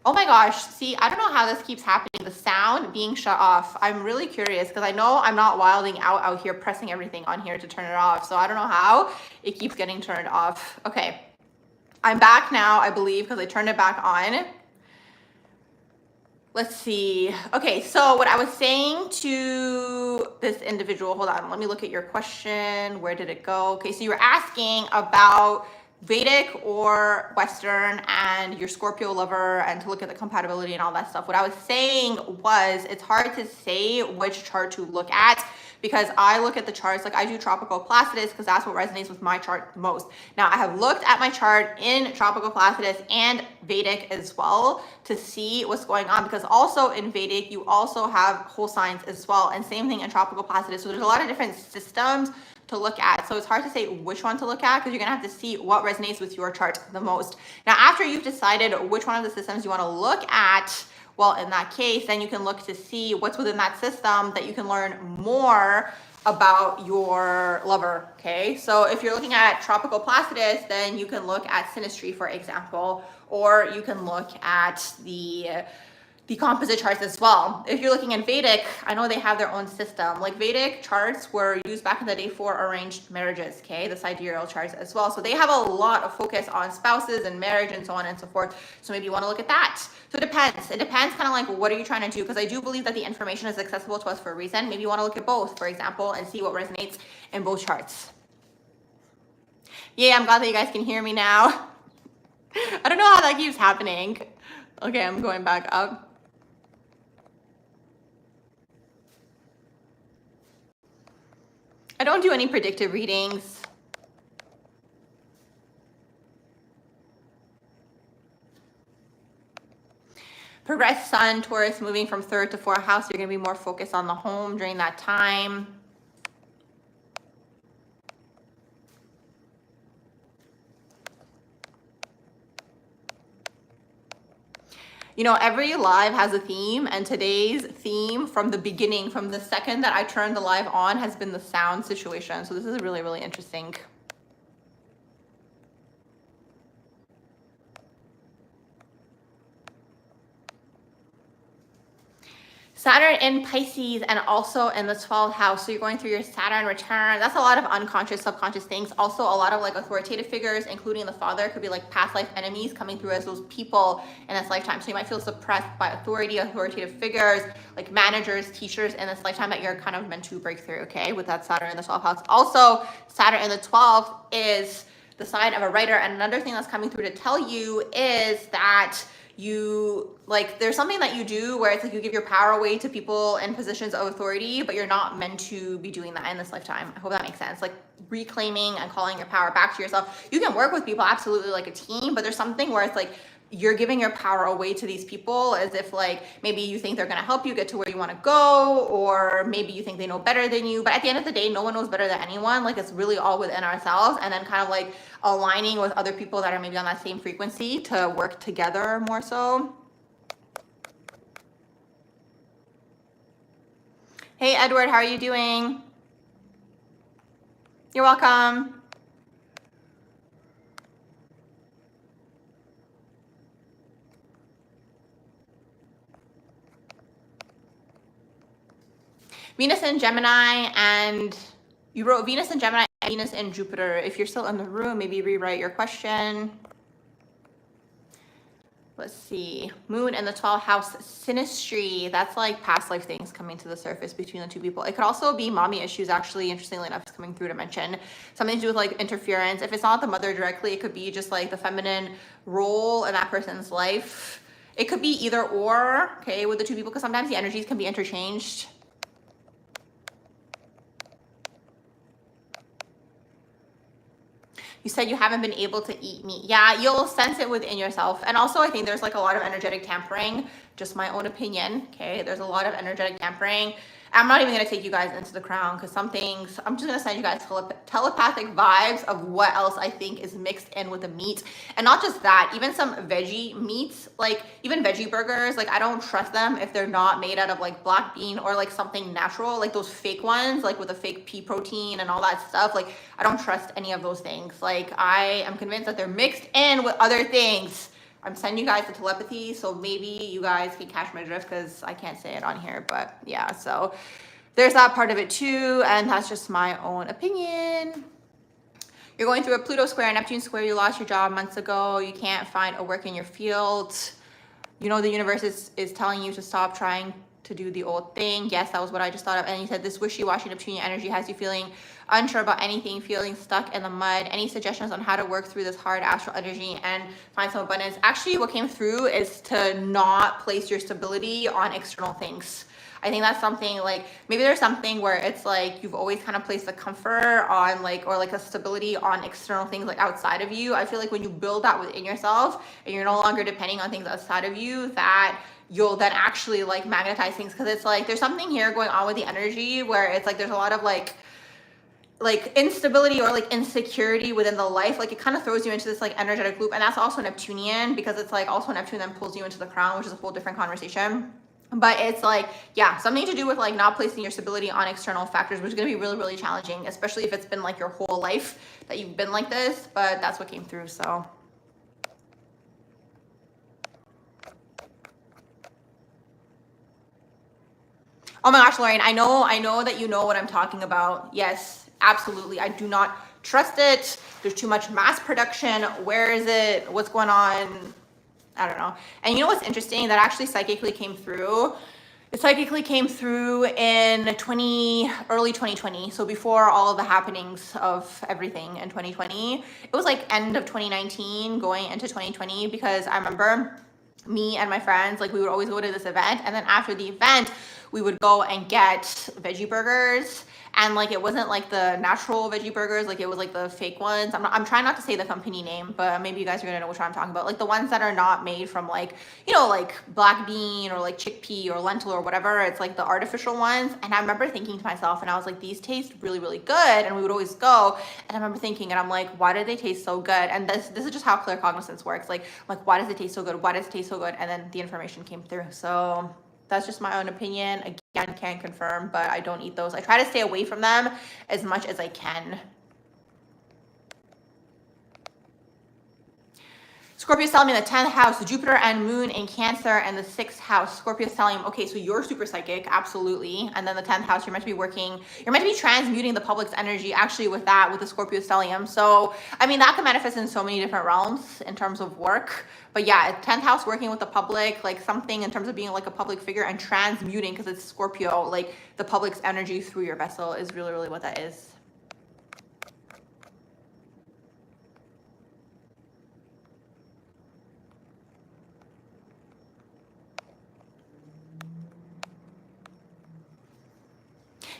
Oh my gosh, see, I don't know how this keeps happening. The sound being shut off. I'm really curious because I know I'm not wilding out here, pressing everything on here to turn it off. So I don't know how it keeps getting turned off. Okay, I'm back now, I believe, because I turned it back on. let's see. Okay, so what I was saying to this individual, hold on, let me look at your question. Where did it go? Okay, so you were asking about Vedic or Western and your Scorpio lover, and to look at the compatibility and all that stuff. What I was saying was it's hard to say which chart to look at, because I look at the charts, like I do tropical Placidus because that's what resonates with my chart the most. Now I have looked at my chart in tropical Placidus and Vedic as well to see what's going on, because also in Vedic you also have whole signs as well, and same thing in tropical Placidus. So there's a lot of different systems to look at. So it's hard to say which one to look at, because you're gonna have to see what resonates with your chart the most. Now, after you've decided which one of the systems you wanna look at, well, in that case, then you can look to see what's within that system that you can learn more about your lover, okay? So if you're looking at tropical Placidus, then you can look at synastry, for example, or you can look at the composite charts as well. If you're looking at Vedic, I know they have their own system. Like Vedic charts were used back in the day for arranged marriages, okay? The sidereal charts as well. So they have a lot of focus on spouses and marriage and so on and so forth. So maybe you want to look at that. So it depends. It depends kind of like what are you trying to do? Because I do believe that the information is accessible to us for a reason. Maybe you want to look at both, for example, and see what resonates in both charts. Yeah, I'm glad that you guys can hear me now. I don't know how that keeps happening. Okay, I'm going back up. I don't do any predictive readings. Progress Sun, Taurus, moving from 3rd to 4th house. You're going to be more focused on the home during that time. You know, every live has a theme, and today's theme from the beginning, from the second that I turned the live on, has been the sound situation. So this is really, really interesting. Saturn in Pisces and also in the 12th house. So you're going through your Saturn return. That's a lot of unconscious, subconscious things. Also a lot of like authoritative figures, including the father. Could be like past life enemies coming through as those people in this lifetime. So you might feel suppressed by authoritative figures, like managers, teachers in this lifetime that you're kind of meant to break through, okay, with that Saturn in the 12th house. Also, Saturn in the 12th is the sign of a writer. And another thing that's coming through to tell you is that you like there's something that you do where it's like you give your power away to people in positions of authority, but you're not meant to be doing that in this lifetime. I hope that makes sense. Like reclaiming and calling your power back to yourself. You can work with people absolutely like a team, but there's something where it's like you're giving your power away to these people as if like maybe you think they're going to help you get to where you want to go, or maybe you think they know better than you. But at the end of the day, no one knows better than anyone. Like it's really all within ourselves, and then kind of like aligning with other people that are maybe on that same frequency to work together more so. Hey, Edward, how are you doing? You're welcome. Venus in Gemini, and you wrote Venus in Gemini, Venus in Jupiter. If you're still in the room, maybe rewrite your question. Let's see. Moon in the 12th house, synastry. That's like past life things coming to the surface between the two people. It could also be mommy issues, actually, interestingly enough, is coming through to mention. Something to do with like interference. If it's not the mother directly, it could be just like the feminine role in that person's life. It could be either or, okay, with the two people, because sometimes the energies can be interchanged. You said you haven't been able to eat meat. Yeah, you'll sense it within yourself. And also I think there's like a lot of energetic tampering, just my own opinion, okay? There's a lot of energetic tampering. I'm not even gonna take you guys into the crown because some things, I'm just gonna send you guys telepathic vibes of what else I think is mixed in with the meat. And not just that, even some veggie meats, like even veggie burgers, like I don't trust them if they're not made out of like black bean or like something natural, like those fake ones, like with a fake pea protein and all that stuff. Like I don't trust any of those things. Like I am convinced that they're mixed in with other things. I'm sending you guys the telepathy, so maybe you guys can catch my drift because I can't say it on here, but yeah, so there's that part of it too, and that's just my own opinion. You're going through a Pluto square, Neptune square, you lost your job months ago, you can't find a work in your field. you know, the universe is telling you to stop trying to do the old thing. Yes, that was what I just thought of. And you said this wishy-washy Neptunian energy has you feeling unsure about anything, feeling stuck in the mud. Any suggestions on how to work through this hard astral energy and find some abundance? Actually, what came through is to not place your stability on external things. I think that's something like, maybe there's something where it's like you've always kind of placed the comfort on like, or like a stability on external things like outside of you. I feel like when you build that within yourself and you're no longer depending on things outside of you, that you'll then actually like magnetize things. Because it's like there's something here going on with the energy where it's like there's a lot of like instability or like insecurity within the life. Like it kind of throws you into this like energetic loop. And that's also Neptunian, because it's like also Neptune then pulls you into the crown, which is a whole different conversation. But it's like, yeah, something to do with like not placing your stability on external factors, which is going to be really, really challenging, especially if it's been like your whole life that you've been like this. But that's what came through. So oh my gosh, Lauren, I know that you know what I'm talking about. Yes, absolutely. I do not trust it. There's too much mass production. Where is it? What's going on? I don't know. And you know what's interesting? That actually psychically came through. It psychically came through in early 2020. So before all of the happenings of everything in 2020, it was like end of 2019 going into 2020, because I remember me and my friends, like we would always go to this event. And then after the event, we would go and get veggie burgers. And like, it wasn't like the natural veggie burgers, like it was like the fake ones. I'm trying not to say the company name, but maybe you guys are gonna know which one I'm talking about. Like the ones that are not made from like, you know, like black bean or like chickpea or lentil or whatever. It's like the artificial ones. And I remember thinking to myself, and I was like, these taste really, really good. And we would always go. And I remember thinking, and I'm like, why did they taste so good? And this is just how claircognizance works. Like, why does it taste so good? Why does it taste so good? And then the information came through. So that's just my own opinion. Again, can't confirm, but I don't eat those. I try to stay away from them as much as I can. Scorpio is telling me the 10th house, Jupiter and Moon in Cancer, and the 6th house. Scorpio is telling me, okay, so you're super psychic, absolutely. And then the 10th house, you're meant to be working, you're meant to be transmuting the public's energy actually with that, with the Scorpio stellium. So, I mean, that can manifest in so many different realms in terms of work. But yeah, 10th house working with the public, like something in terms of being like a public figure and transmuting, because it's Scorpio, like the public's energy through your vessel is really, really what that is.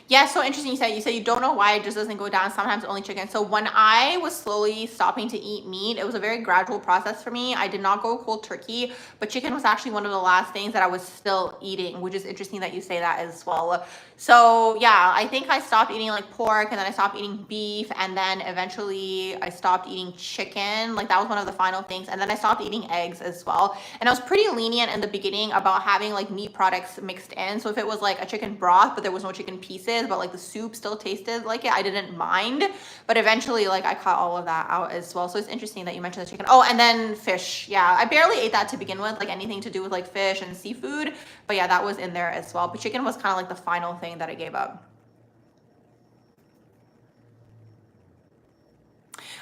Yeah, so interesting. You said you don't know why it just doesn't go down. Sometimes only chicken. So when I was slowly stopping to eat meat, it was a very gradual process for me. I did not go cold turkey, but chicken was actually one of the last things that I was still eating, which is interesting that you say that as well. So yeah, I think I stopped eating like pork, and then I stopped eating beef, and then eventually I stopped eating chicken. Like that was one of the final things. And then I stopped eating eggs as well. And I was pretty lenient in the beginning about having like meat products mixed in. So if it was like a chicken broth, but there was no chicken pieces, but like the soup still tasted like it, I didn't mind. But eventually like I cut all of that out as well. So it's interesting that you mentioned the chicken. Oh, and then fish. Yeah, I barely ate that to begin with, like anything to do with like fish and seafood. But yeah, that was in there as well. But chicken was kind of like the final thing that I gave up.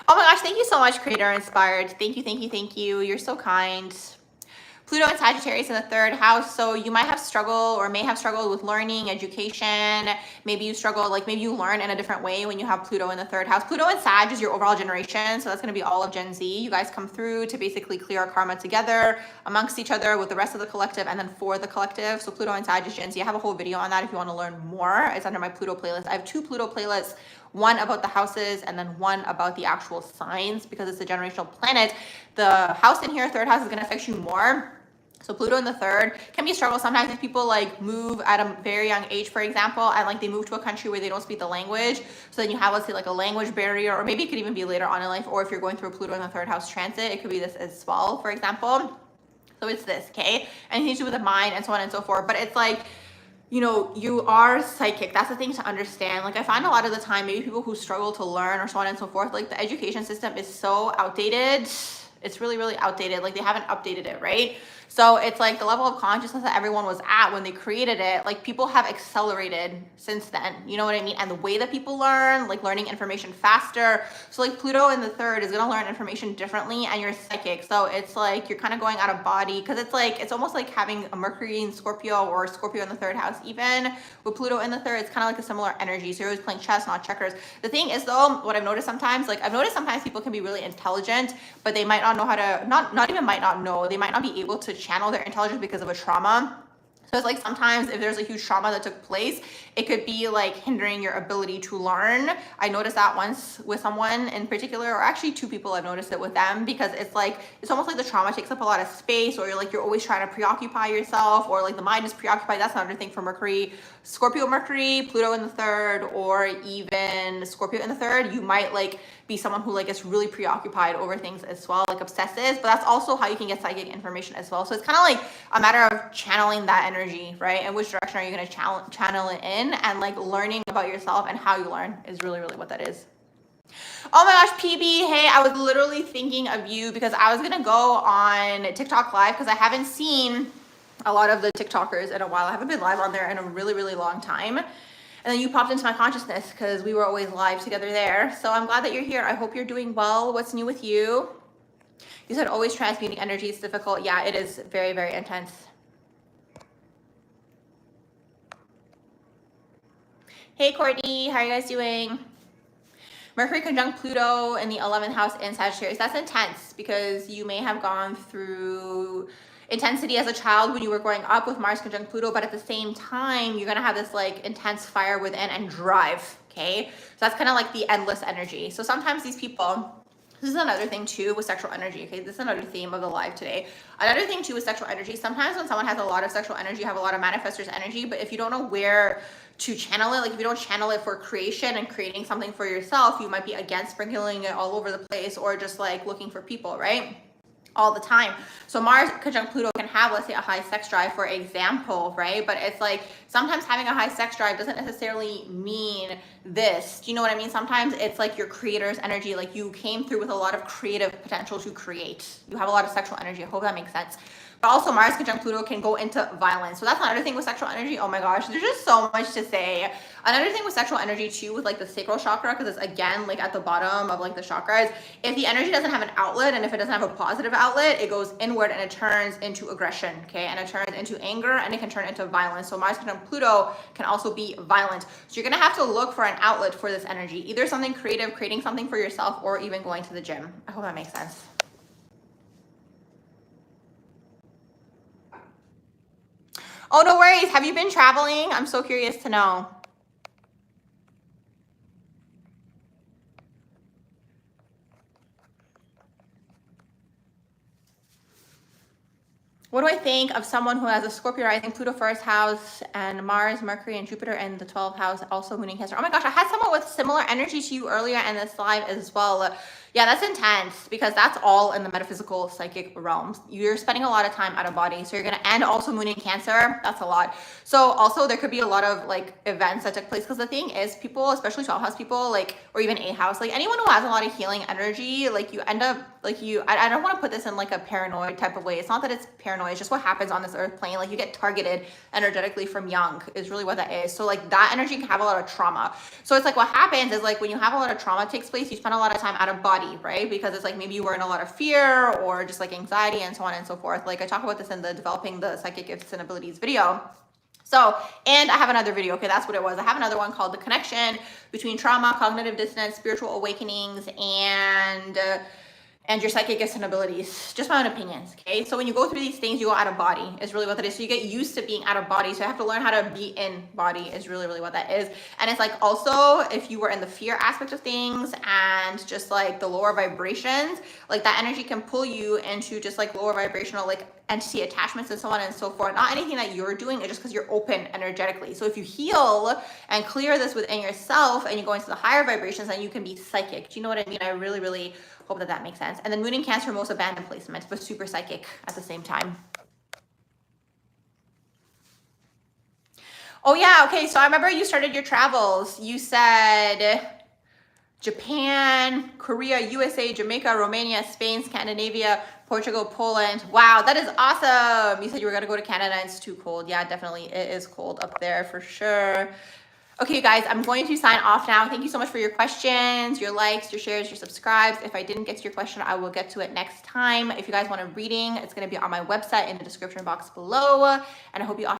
Oh my gosh, thank you so much, Creator Inspired. Thank you, thank you, thank you. You're so kind. Pluto and Sagittarius in the 3rd house. So you might have struggled or may have struggled with learning, education. Maybe you struggle, like maybe you learn in a different way when you have Pluto in the 3rd house. Pluto and Sag is your overall generation. So that's going to be all of Gen Z. You guys come through to basically clear our karma together amongst each other with the rest of the collective and then for the collective. So Pluto and Sag is Gen Z. I have a whole video on that if you want to learn more. It's under my Pluto playlist. I have 2 Pluto playlists. One about the houses and then one about the actual signs, because it's a generational planet. The house in here, 3rd house, is going to affect you more. So Pluto in the 3rd can be a struggle sometimes if people like move at a very young age, for example, and like they move to a country where they don't speak the language. So then you have, let's say, like a language barrier, or maybe it could even be later on in life, or if you're going through a Pluto in the 3rd house transit, it could be this as well, for example. So it's this, okay? Anything to do with the mind and so on and so forth. But it's like, you know, you are psychic. That's the thing to understand. Like I find a lot of the time, maybe people who struggle to learn or so on and so forth, like the education system is so outdated. It's really, really outdated. Like they haven't updated it, right? So it's like the level of consciousness that everyone was at when they created it, like people have accelerated since then. You know what I mean? And the way that people learn, like learning information faster. So like Pluto in the third is gonna learn information differently, and you're psychic. So it's like you're kind of going out of body, because it's like, it's almost like having a Mercury in Scorpio or Scorpio in the third house. Even with Pluto in the third, it's kind of like a similar energy. So you're always playing chess, not checkers. The thing is though, what I've noticed sometimes, like I've noticed sometimes people can be really intelligent, but they might not know how to, not even might not know, they might not be able to channel their intelligence because of a trauma. So it's like sometimes if there's a huge trauma that took place, it could be like hindering your ability to learn. I noticed that once with someone in particular, or actually two people, I've noticed it with them, because it's like, it's almost like the trauma takes up a lot of space, or you're always trying to preoccupy yourself, or like the mind is preoccupied. That's another thing for Mercury, Scorpio, Mercury, Pluto in the third, or even Scorpio in the third. You might like be someone who like is really preoccupied over things as well, like obsesses, but that's also how you can get psychic information as well. So it's kind of like a matter of channeling that energy, right? And which direction are you going to channel it in, and like learning about yourself and how you learn is really, really what that is. Oh my gosh, PB, hey, I was literally thinking of you because I was going to go on TikTok live, because I haven't seen a lot of the TikTokers in a while. I haven't been live on there in a really, really long time. And then you popped into my consciousness because we were always live together there. So I'm glad that you're here. I hope you're doing well. What's new with you? You said always transmuting energy is difficult. Yeah, it is very, very intense. Hey, Courtney, how are you guys doing? Mercury conjunct Pluto in the 11th house in Sagittarius. That's intense, because you may have gone through intensity as a child when you were growing up with Mars conjunct Pluto, but at the same time, you're gonna have this like intense fire within and drive, okay? So that's kind of like the endless energy. So sometimes these people, this is another thing too with sexual energy, okay? This is another theme of the live today. Another thing too with sexual energy, sometimes when someone has a lot of sexual energy, you have a lot of manifestor's energy, but if you don't know where to channel it, like if you don't channel it for creation and creating something for yourself, you might be against sprinkling it all over the place, or just like looking for people, right? All the time. So Mars conjunct Pluto can have, let's say, a high sex drive, for example, right? But it's like sometimes having a high sex drive doesn't necessarily mean this. Do you know what I mean? Sometimes it's like your creator's energy, like you came through with a lot of creative potential to create. You have a lot of sexual energy. I hope that makes sense. But also Mars conjunct Pluto can go into violence. So that's another thing with sexual energy. Oh my gosh, there's just so much to say. Another thing with sexual energy too, with like the sacral chakra, because it's again like at the bottom of like the chakras, if the energy doesn't have an outlet, and if it doesn't have a positive outlet, it goes inward and it turns into aggression, okay? And it turns into anger, and it can turn into violence. So Mars conjunct Pluto can also be violent. So you're gonna have to look for an outlet for this energy, either something creative, creating something for yourself, or even going to the gym. I hope that makes sense. Oh, no worries. Have you been traveling? I'm so curious to know. What do I think of someone who has a Scorpio rising, Pluto first house, and Mars, Mercury, and Jupiter in the 12th house, also moon in Cancer? Oh my gosh, I had someone with similar energy to you earlier in this live as well. Yeah, that's intense, because that's all in the metaphysical psychic realms. You're spending a lot of time out of body, so you're gonna, and also moon in Cancer, that's a lot. So also there could be a lot of like events that took place, because the thing is, people, especially 12th house people, like, or even 8th house, like anyone who has a lot of healing energy, like you end up, like I don't want to put this in like a paranoid type of way. It's not that it's paranoid, it's just what happens on this earth plane. Like you get targeted energetically from young is really what that is. So like that energy can have a lot of trauma. So it's like what happens is like when you have a lot of trauma takes place, you spend a lot of time out of body, right? Because it's like maybe you were in a lot of fear, or just like anxiety and so on and so forth. Like I talk about this in the developing the psychic gifts and abilities video. So, and I have another video, okay, that's what it was. I have another one called The Connection Between Trauma, Cognitive Dissonance, Spiritual Awakenings, and your psychic gifts and abilities. Just my own opinions, okay? So when you go through these things, you go out of body is really what that is. So you get used to being out of body. So you have to learn how to be in body is really, really what that is. And it's like also if you were in the fear aspect of things and just like the lower vibrations, like that energy can pull you into just like lower vibrational, like entity attachments and so on and so forth. Not anything that you're doing, it's just because you're open energetically. So if you heal and clear this within yourself and you go into the higher vibrations, then you can be psychic. Do you know what I mean? I really, really hope that that makes sense. And then moon in Cancer, most abandoned placement, but super psychic at the same time. Oh yeah, okay, so I remember you started your travels. You said Japan, Korea, USA, Jamaica, Romania, Spain, Scandinavia, Portugal, Poland. Wow, that is awesome. You said you were gonna go to Canada. It's too cold. Yeah, definitely. It is cold up there for sure. Okay, you guys, I'm going to sign off now. Thank you so much for your questions, your likes, your shares, your subscribes. If I didn't get to your question, I will get to it next time. If you guys want a reading, it's going to be on my website in the description box below. And I hope you all